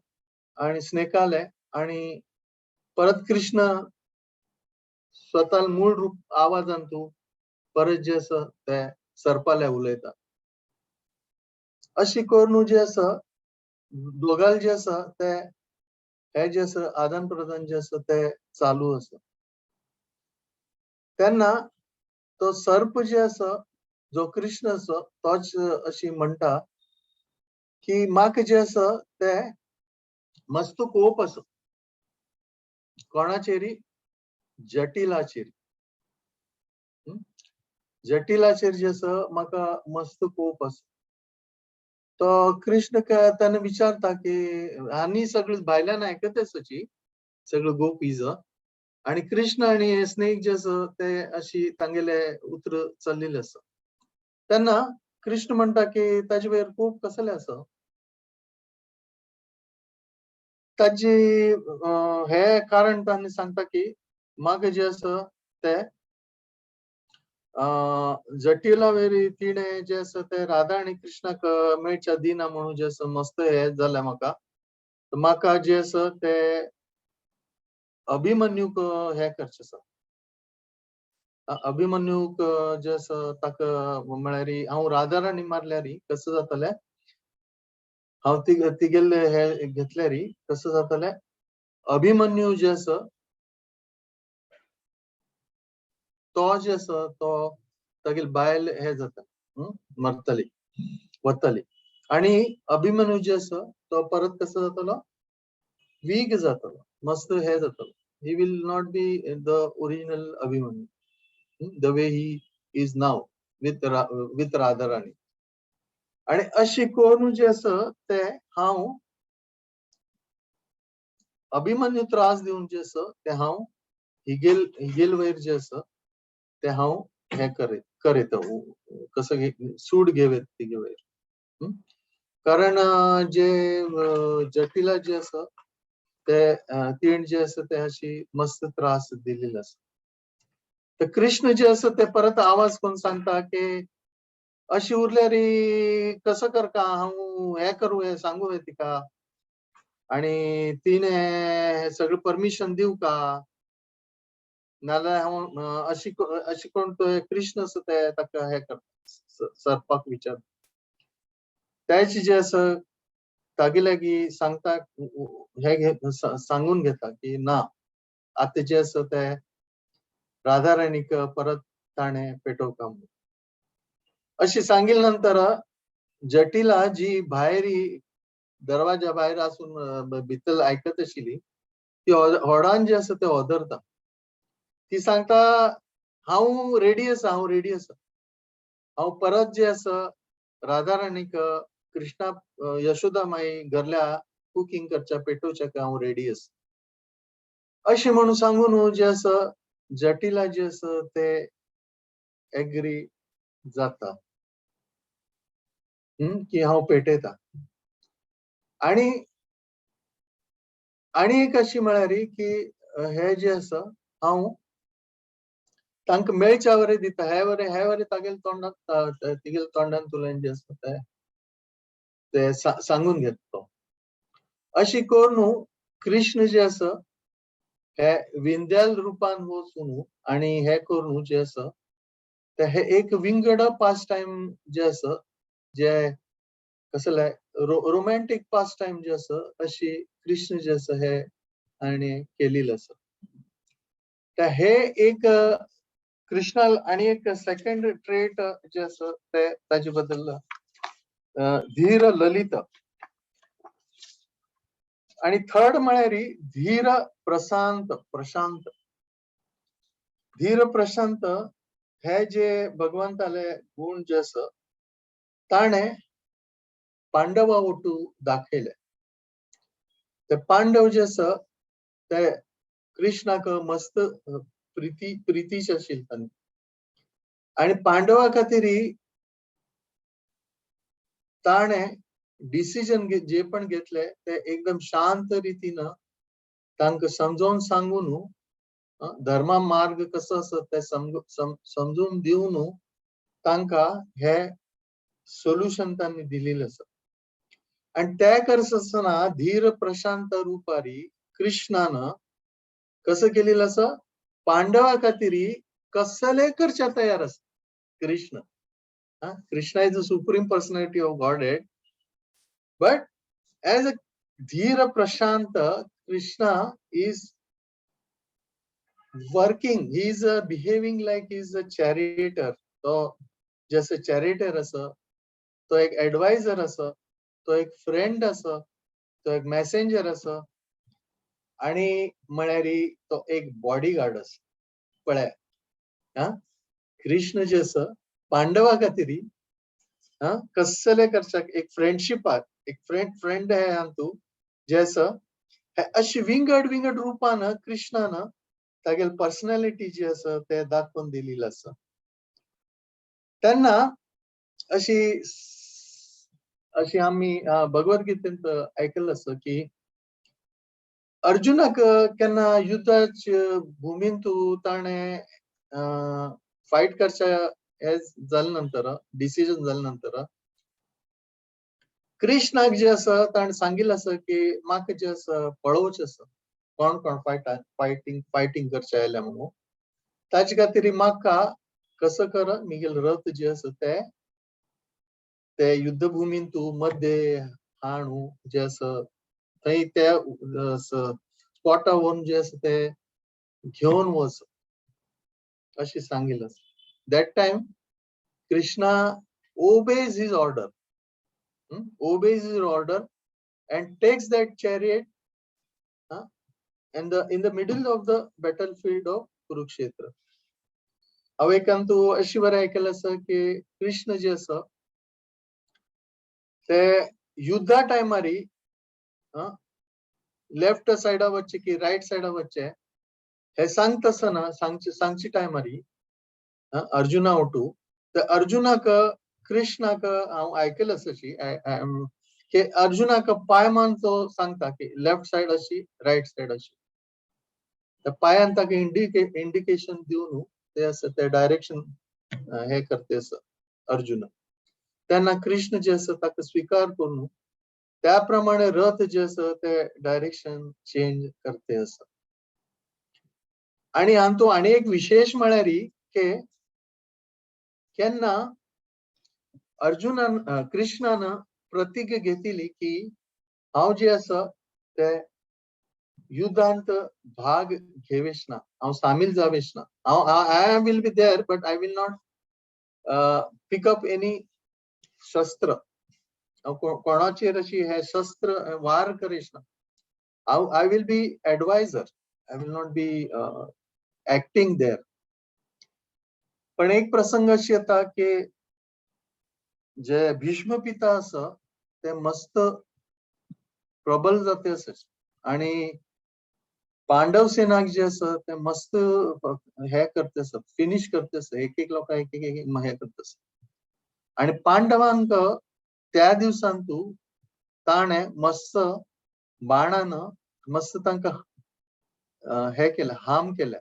आणि स्नेकाले आणि परत कृष्ण स्वतः मूळ रूप आवाजान तू परत जे आसा ते सर्पाले उलयता अशी करून जे आसा दोगाल जे आसा ते हे जे आसा आदान प्रदान जे आसा ते चालू आसा तेन्ना तो सर्प जे आसा जो कृष्ण आसा तोच अशी म्हणटा की म्हाका जे आसा ते मस्त कोप आसा कोणाचेरी जटिलाचेर जटिलाचेर जसं म्हाका मस्त कोप आसा. तो कृष्ण त्याने विचारता की आनी सगळी भायल्यान आयकत आसाची सगळं गोपीज आणि कृष्ण आणि हे स्नेक जे आसा ते अशी तांगेले उतर चल्लेले आसा. तेन्ना कृष्ण म्हणटा की ताजे वयर कोप कसले आसा. ताजी हे कारण तांणी सांगता की म्हाका जे आसा ते जटिला वेरी तिणे जे आसा ते राधा आणि कृष्णाक मेळच्या दिना म्हणून जे आसा मस्त हे जालें म्हाका. म्हाका जे आसा ते अभिमन्यूक हे करचें आसा. अभिमन्यूक जे आसा ताका म्हळ्यार हांव राधा राणी मारल्यार कसं जातलें. हांव तिगेले हे घेतल्यार कसं जातलें. अभिमन्यू जे आसा तो जे आसा तो तागेली बायल हे जाता मरतली वतली आणि अभिमन्यू जे आसा तो परत कसो जातलो वीक जातलो मस्त हे जातलो. He will not be the original Abhimanyu the way he is now with Radha Rani. आणि अशी करून जे आसा ते हांव अभिमन्यू त्रास दिवन जे आसा ते हांव हिगेल वयर जे आसा ते हांव हे करीत कसं सूड घेवेत तिगे वयर. कारण जे जटिला जे आसा ते तीण जे आसा ते अशी मस्त त्रास दिलेले आसा. तर कृष्ण जे आसा ते परत आवाज करून सांगता की अशी उरल्यार कसं करता हांव हे करूं हे सांगू तिका आणि तिने सगळं परमिशन दिवं का नाल्यार हांव अशी कोण कृष्ण आसा ते ताका हे करता सरपाक विचार. त्याची जे आसा तागे लागीं सांगता हे सांगून घेता की ना आता जे आसा ते राधा राणीक परत ताणे पेटोवका म्हणून. अशी सांगिल्ले नंतर जटिला जी भायर दरवाजा भायर आसून भितर आयकत आशिल्ली ती व्हडान जे आसा ते ओदरता. ती सांगता हांव रेडी आसा हांव परत जे आसा राधा राणीक कृष्णा यशोदा माई घरल्या कुकिंग करच्या पेटोवच्याक हांव रेडी आसा. अशें म्हणून सांगून जे आसा जटिला जे आसा ते एग्री जाता की हांव पेटयता. आणि एक अशी म्हळ्यार की हे जे आसा हांव तांकां मेळच्या वरे दिता हे वरे तागेले तोंडान तुलेन जे आसा ते सांगून घेता तो. अशी करून कृष्ण जे आसा हे विंध्याल रूपान वचून आणि हे करून जे आसा ते हे एक विंगड पास टाइम जे आसा जे कसले रोमॅन्टिक पास टाइम जे आसा अशी कृष्ण जे आसा हे आणि केलेलं आसा. तर हे एक कृष्णा आणि एक सेकंड ट्रेट जे आसा ते ताजे बद्दल धीर ललित आणि थर्ड म्हळ्यार धीर प्रशांत. धीर प्रशांत हे जे भगवंताले गुण जे आसा ताणे पांडवा वटू दाखयले. ते पांडव जे आसा ते कृष्णाक मस्त प्रितीचे आशिल्ले आणि पांडवा खातीर ताणे डिसिजन जे पण घेतले ते एकदम शांत रितीन तांकां समजावून सांगून धर्मा मार्ग कसो आसा ते समजून दिवन तांकां हे सोल्युशन तांणी दिलेले आसा. आणि ते करसतना धीर प्रशांत रुपारी कृष्णान कसं केलेलं आसा पांडवा खातीर कसले करच्या तयार आसा. Krishna is the supreme personality of godhead but as a dheer prashant Krishna is working he is behaving like is a character. तो जसं चॅरिटर आसा तो एक एडवायझर आसा तो एक फ्रेंड आसा तो एक मेसेंजर आसा आणि म्हळ्यार तो एक बॉडीगार्ड आसा. पळय हा कृष्ण जे असं पांडवा खातीर कसले करच्याक एक फ्रेंडशिपाक एक फ्रेंड हे तू जे असं अशी विंगड रूपान कृष्णान तागेल पर्सनॅलिटी जी आसा ते दाखवून दिलेली आसा तेन्ना अशी अशी आम्ही भगवद्गीतेंत ऐकलं असं की अर्जुनाक केन्ना युद्धाच्या भूमींत ताणें फायट करच्या हे जाले नंतर डिसिजन जाले नंतर कृष्णाक जे आसा ताणें सांगिल्लें आसा की म्हाका जे आसा पळोवचें आसा कोण कोण फायटिंग करचे आयल्या म्हणून ताचे खातीर म्हाका कसं कर मिगेल रथ जे आसा ते युद्धभूमीन तू मध्ये हाडू जे आसा थंय त्या स्पॉटा व्हरून जे आसा ते घेवन वच अशें सांगिल्लें आसा that time Krishna obeys his order obeys his order and takes that chariot and in the middle of the battlefield of Kurukshetra. हांवें तू अशी बरें आयकलें आसा की कृष्ण जे आसा ते युद्धा टायमारी लेफ्ट सायडा वच्चे की रायट सायडा वच्चे हे सांगता आसतना सांगचे टायमारी अर्जुना वटू तर अर्जुनाक कृष्णाक हांव आयकलें आसाशी की अर्जुनाक पायमान तो सांगता की लेफ्ट सायड अशी रायट सायड अशी त्या पायान ताका इंडिकेशन दिवन ते आसा ते डायरेक्शन हे करते आसा अर्जुना तेन्ना कृष्ण जे आसा ताका स्वीकार करून त्या प्रमाणे रथ जे आसा ते डायरेक्शन चेंज करते आसा आणि हातूंत आनी एक विशेष म्हळ्यार की केन्ना अर्जुनान कृष्णान प्रतिज्ञा घेतिली की हांव जे आसा ते युद्धांत भाग घेवेच ना हांव सामील जावेच ना I will be there but I will not pick up any शस्त्र कोणाचेर अशी हे शस्त्र वार करेच ना I will be advisor I will not be acting there पण एक प्रसंग अशी येता की जे भीष्म पिता आसा ते मस्त प्रबल जाते आसात आणि पांडव सेनाक जे आसा ते मस्त हे करते आसा फिनिश करते आसा एक एक लोक एक एक हे करता आसा आणि पांडवांक त्या दिवसान तू ताणे मस्त बाणान मस्त तांकां हे केलं हार्म केलं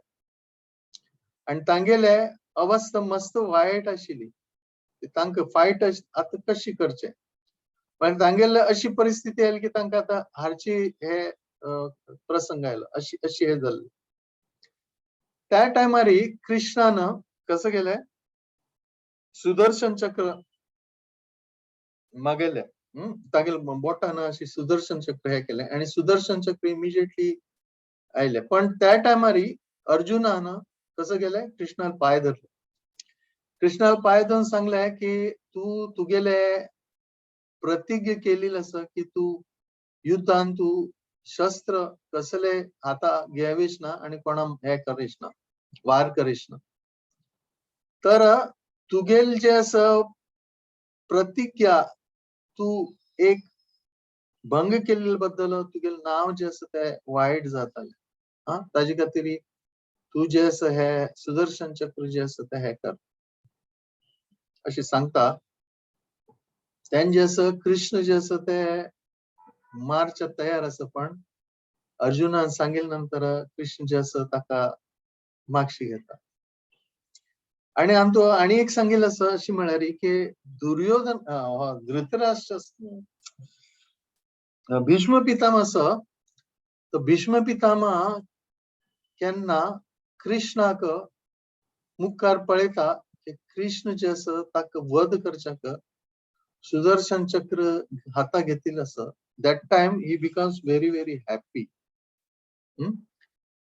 आणि तांगेले अवस्था मस्त वायट आशिल्ली तांकां फायट आता कशी करचे पण तांगेले अशी परिस्थिती आयली की तांकां आता हारची हे प्रसंग आयलो अशी हे जाल्ली त्या टायमार कृष्णान कसं केलें सुदर्शन चक्र मागेले तागेल बोटान अशी सुदर्शन चक्र हे केले आणि सुदर्शन चक्र इमिजिएटली आयले पण त्या टायमार अर्जुनान कसं केलें कृष्णान पाय धरले कृष्णान पाय धरून सांगले की तू तुगेले प्रतिज्ञा केलेली आसा की तू युद्धान तू शस्त्र कसले हाता घेवेच ना आणि कोणा हे करेच ना वार करेच ना तर तुगेल जे आसा प्रतिज्ञा तू एक भंग केलेले बद्दल तुगेल नाव जे आसा ते वायट जाताले ताजे खातीर तू जे आसा हे सुदर्शन चक्र जे आसा ते हे कर अशी सांगता तें जे आसा कृष्ण जे आसा ते मारच्या तयार आसा पण अर्जुनान सांगिल्ले नंतर कृष्ण जे आसा ताका मागशी घेता आणि आमचो आनी एक सांगिल्लें आसा अशी म्हळ्यार की दुर्योधन धृतराष्ट्र भीष्म पितामह आसा तो भीष्म पितामह केन्ना कृष्णाक मुखार पळयता की कृष्ण जे आसा ताका वध करच्याक सुदर्शन चक्र हाता घेतिल्लें आसा that time he becomes very happy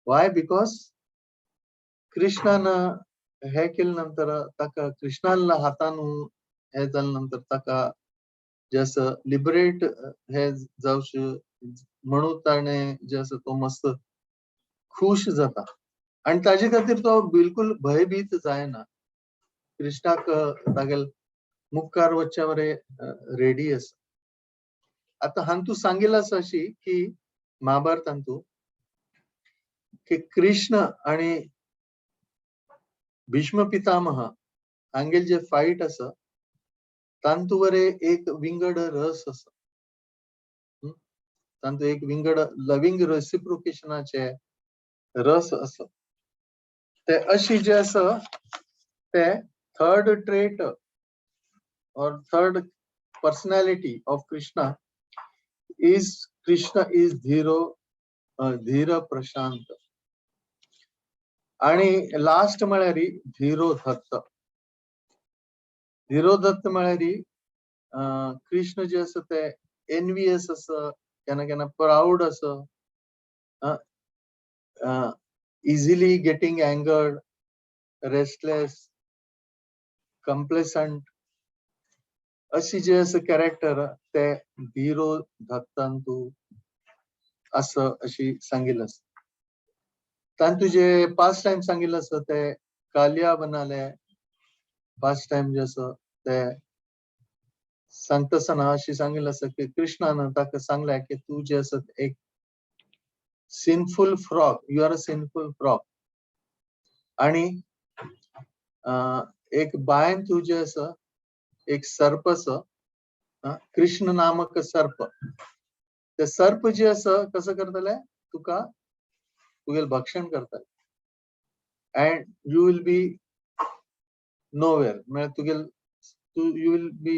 why because कृष्णान हे केले नंतर ताका कृष्णाला हातान हे जाले नंतर ताका जे आसा लिबरेट हे जावचे म्हणून ताणे जे आसा तो मस्त खुश जाता आणि ताजे खातीर तो बिलकुल भयभीत जायना. कृष्णाक तागेल मुखार वच्चे वरे रेडी आसा. आता हांतू सांगिल्लो आसा अशी की महाभारतांतू की कृष्ण आणि भीष्म पितामह हांगेल जे फाईट आसा तांतू वरे एक विंगड रस आसा. तांतू एक विंगड लविंग रेसिप्रोकेशनाचे रस आसा. ते अशी जे आसा ते third trait or third personality of Krishna is धीर प्रशांत. आणि लास्ट म्हळ्यार धीरोधत्त. धीरोधत्त म्हळ्यार कृष्ण जे आसा ते एनवियस आसा, केन्ना केन्ना प्राऊड आसा, इझिली गेटिंग एंगर्ड, रेस्टलेस, कंप्लेसंट अशी जे आसा कॅरेक्टर ते धीरोधत्तांतू असं अशी सांगिल्लें आसा. तांतू जे पास्ट टाइम सांगिल्लें आसा ते कालिया बनाले पास्ट टाइम जे आसा ते सांगतासतना अशी सांगिल्लें आसा की कृष्णान ताका सांगलें की तू जे आसा एक sinful frog, you are a sinful frog. आणि एक बायन तू जे आसा एक सर्प आसा, कृष्ण नामक सर्प. ते सर्प जे आसा कसं करतले तुका तुगेल भक्षण करतले. and you will be nowhere, म्हणजे तुगेल you will be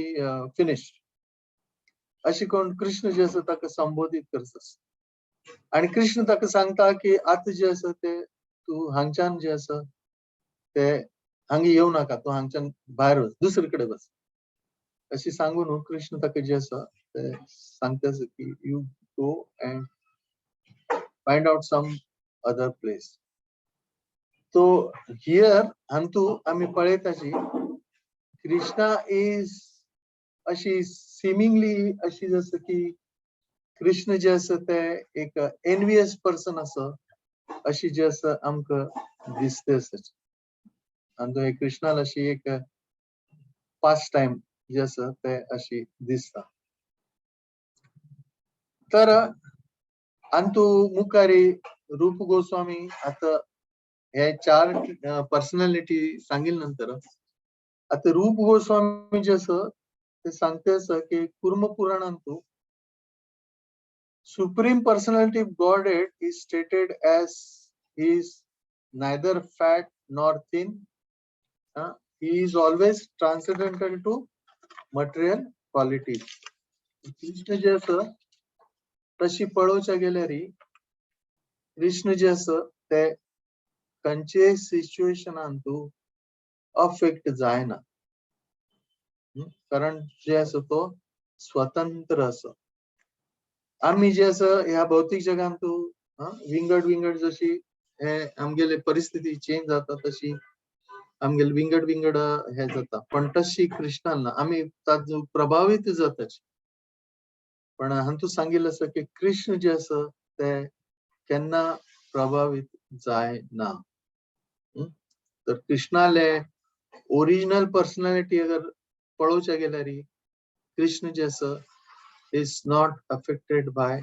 finished. अशी कोण कृष्ण जे आसा ताका संबोधित करता. आणि कृष्ण ताका सांगता की आता जे आसा ते तू हांगच्यान जे आसा ते हांगा येऊ नाका, तू हांगच्यान भायर वच, दुसरे कडेन वच. अशी सांगून कृष्ण ताका जे आसा ते सांगता की you go and find out some other place. So here हांतू आम्ही पळयताची कृष्णा इज अशी सिमिंगली अशी जसं की कृष्ण जे आसा ते एक एनवियस पर्सन आसा अशी जे आसा आमकां दिसता आसता. आणि तो कृष्णाल अशी एक पास्ट टाइम जे आसा ते अशी दिसता. तर अंतू मुखारी रूप गोस्वामी आता हे 4 पर्सनॅलिटी सांगिल नंतर आता रूप गोस्वामी जे आसा ते सांगते आसा की कुर्म पुराणांतू Supreme Personality of Godhead is stated as he is neither fat nor thin. He is always transcendental to material qualities. Krishna जे आसा तशी पळोवच्या गेल्यार कृष्ण जे आसा ते खंयचेय सिच्युएशनांतू अफेक्ट जायना. कारण जे आसा तो स्वतंत्र आसा. आम्ही जे आसा ह्या भौतिक जगांतू विंगड विंगड जशी हे आमगेले परिस्थिती चेंज जाता तशी आमगेले विंगड विंगड हे जाता. पण तशी कृष्णान ना, आम्ही ताजो प्रभावित जाताच. पण हांतू सांगिल्लें आसा की कृष्ण जे आसा ते केन्ना प्रभावित जायना. तर कृष्णाले ओरिजिनल पर्सनॅलिटी अगर पळोवच्या गेल्यार कृष्ण जे आसा is not affected by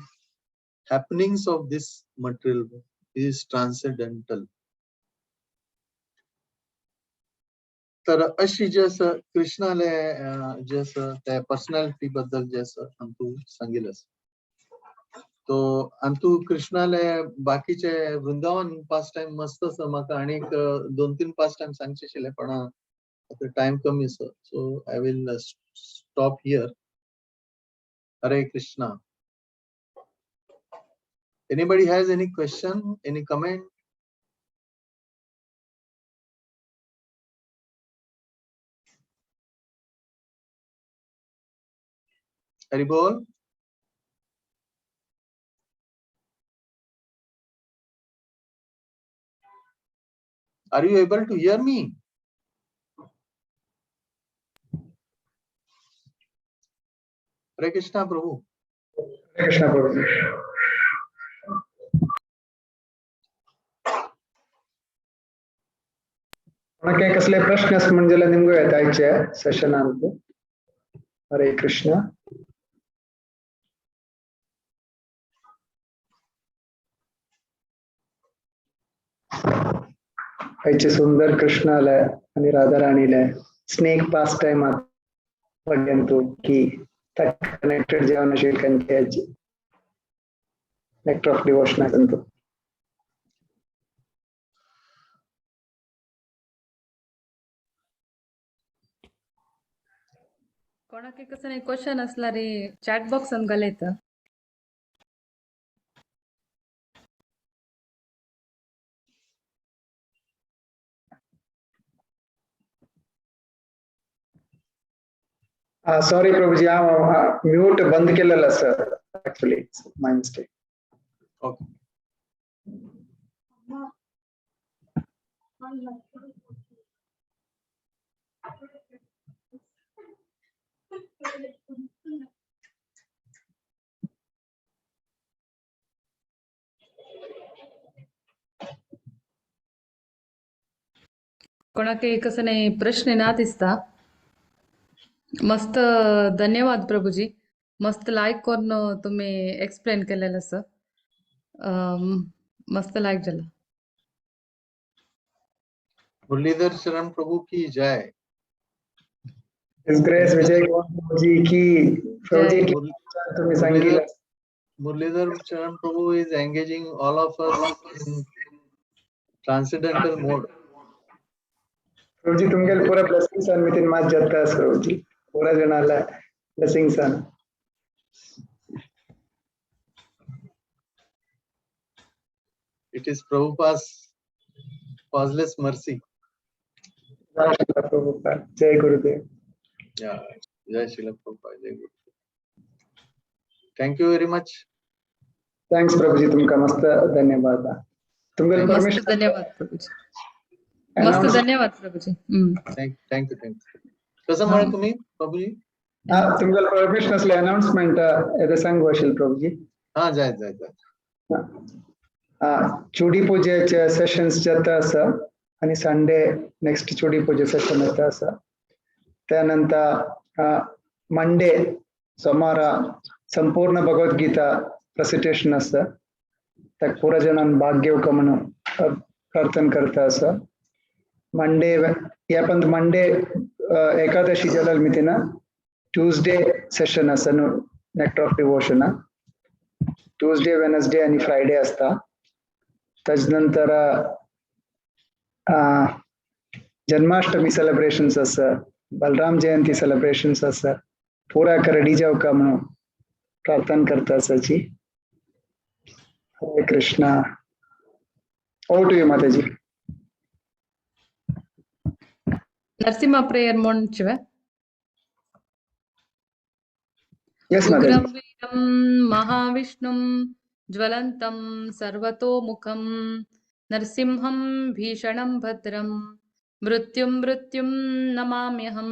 happenings of this material world. He is transcendental. तर अशी जे आसा कृष्णाले जे आसा त्या पर्सनॅलिटी बद्दल जे आसा आमकां सांगिल्लें आसा. तो आमकां कृष्णाले बाकीचे वृंदावन पास्ट टाइम मस्त आसा. म्हाका आनीक 2-3 पास्ट टाइम सांगचे आशिल्ले पण आता टाइम कमी आसा. So I will stop here. Hare Krishna. Anybody has any question, any comment? Haribol? Are you able to hear me? Hare Krishna, Prabhu. Hare Krishna, Prabhu. कोणाक कसले प्रश्न आसा म्हणजे जाल्यार निमगो येतायचे सेशनांत. हरे कृष्ण. आयचे सुंदर कृष्णाले आणि राधाराणीले स्नेक पास टाइम बगेंतू की कनेक्टेड जेवण अशें कंचे नेक्टर ऑफ डिवोशन अंतू. कोणाक कसं क्वेश्चन असला रे चॅट बॉक्स ಅಂತ घालायत. सॉरी प्रभुजी हांव म्यूट बंद केलेलो सर एक्चुअली माय मिस्टेक. ओके. कोणाक कसं प्रश्न ना दिसता. मस्त धन्यवाद प्रभुजी. मस्त लाईक करून तुम्ही एक्सप्लेन केलेलं सर. मस्त लाईक झालं. मुरलीधर शरण प्रभु की जय. His Grace विजय कुमार जी की प्रभुजी की तुम्ही सांगितलं. Muralidhar Charan Prabhu is engaging all of us in transcendental mode. प्रभुजी तुमगे पूरा ब्लेसिंग्स आन मितिन मात जाता है प्रभुजी. पूरा जनाला ब्लेसिंग्स आन. It is Prabhupada's causeless mercy. Jai Gurudev. Yeah, Jai Srila Prabhupada, Jai Guru. Thank you very much. Thanks प्रभुजी तुमका मस्त धन्यवाद. तुमगे मस्त परमिशन धन्यवाद प्रभुजी. मस्त धन्यवाद प्रभुजी. Thank you. कसं म्हणाल तुम्ही प्रभुजी? तुमगे परमिशन असले अनाउन्समेंट येते सांग वशील प्रभुजी. हा जाय. चुडी पूजेचे सेशन्स जाता आसा आणि संडे नेक्स्ट चुडी पूजे सेशन येता आसा. त्यानंतर मंडे सोमार संपूर्ण भगवद्गीता प्रेसिटेशन आसा. त्या पुरा जणांन भाग घेवक म्हणून प्रार्थना करता आसा. मंडे यापंत मंडे एकादशी जाल्यार मितिना ट्यूसडे सेशन आसा न्हू nectar of devotion. Tuesday Wednesday आणि फ्रायडे असता. त्याच नंतर जन्माष्टमी सेलिब्रेशन्स आसा. बलराम जयंती सेलिब्रेशन्स आसा. पुरा रेडी जावका म्हणून प्रार्थना करता आसाची. हरे कृष्णा. ओवर टू यू माताजी. नरसिंह प्रेयर म्हणचिवे. यस उग्रं माताजी. वीरं महाविष्णुं ज्वलन्तं सर्वतोमुखं नरसिंहं भीषणं भद्रं मृत्युं नमाम्यहं.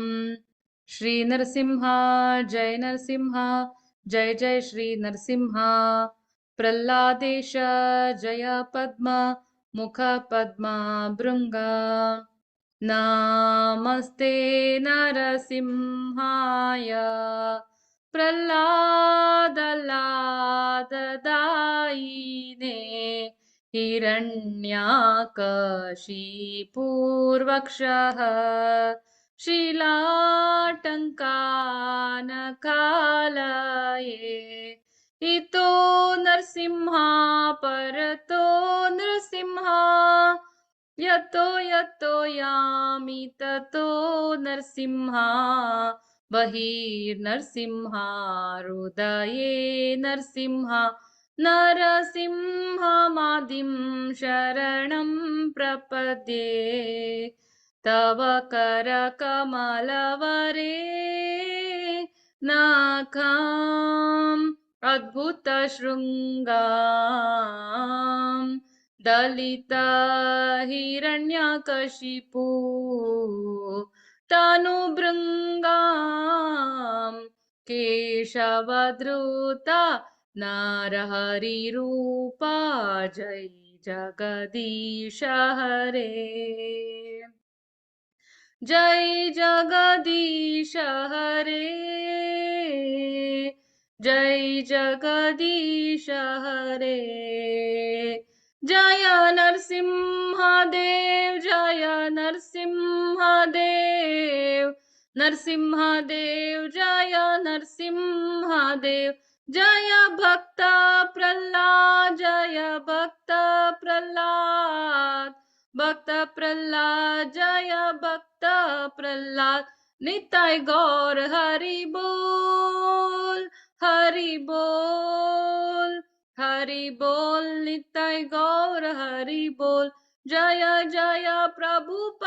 श्री नरसिंह जय नरसिंह जय जय श्री नरसिंह. प्रल्हादेश जय पद्म मुख पद्म भृंग. नमस्ते नरसिंहाय प्रल्हादलाददायिने हिरण्याकशिपूर्वक्षः शीलाटङ्कानकालये. इतो नरसिंहा परतो नरसिंहा यतो यामि ततो नरसिंहा. बहिर्नरसिंहा हृदये नरसिंहा. नरसिंहमादिं शरणं प्रपद्ये. तव करकमलवरे नाखाम् अद्भुतशृङ्गाम् दलिता हिरण्यकशिपु तनुभृङ्गाम् केशवधृता नरहरिरूपा. जय जगदीश हरे. जय जगदीश हरे, जय जगदीश हरे। जय नरसिंहदेव, जय नरसिंहदेव, नरसिंहदेव जय नरसिंहदेव। जय भक्त प्रह्लाद, जय भक्त प्रह्लाद, भक्त प्रह्लाद जय भक्त प्रह्लाद। निताय गौर हरि बोल, हरि बोल, हरि बोल, निताय गौर हरि बोल। जय जय प्रभुपाद,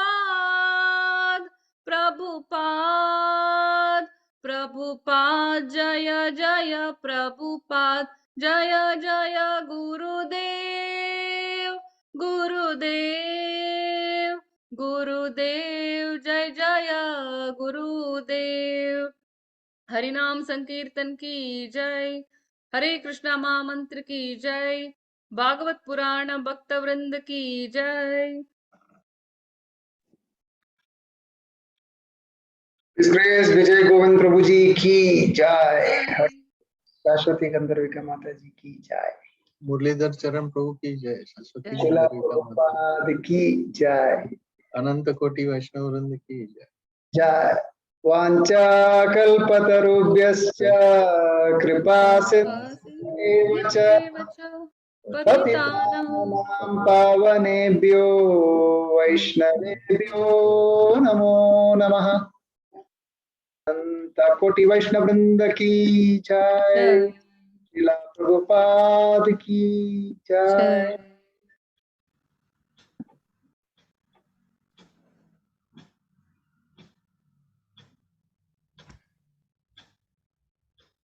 प्रभुपाद, प्रभुपाद जय जय प्रभुपाद। जय जय गुरुदेव, गुरुदेव, गुरुदेव जय जय गुरुदेव। हरि नाम संकीर्तन की जय, हरे कृष्णा महामंत्र की जय, भागवत पुराण भक्त वृंद की जय। His Grace विजय गोविंद प्रभु जी की जय, शाश्वती गंधर्विका माता जी की जय, मुरलीधर चरण प्रभु की जय, सरस्वती शिला गंधर्विका माता, प्रभुपाद की जय, अनंत कोटि वैष्णव वृंद की जय। जय। वाञ्छा कल्पतरुभ्यश्च कृपा सिन्धुभ्यश्च पतितानां पावनेभ्यो वैष्णवेभ्यो नमो नमः। अनंत कोटि वैष्णव वृंद की जय, शिला प्रभुपाद की जय।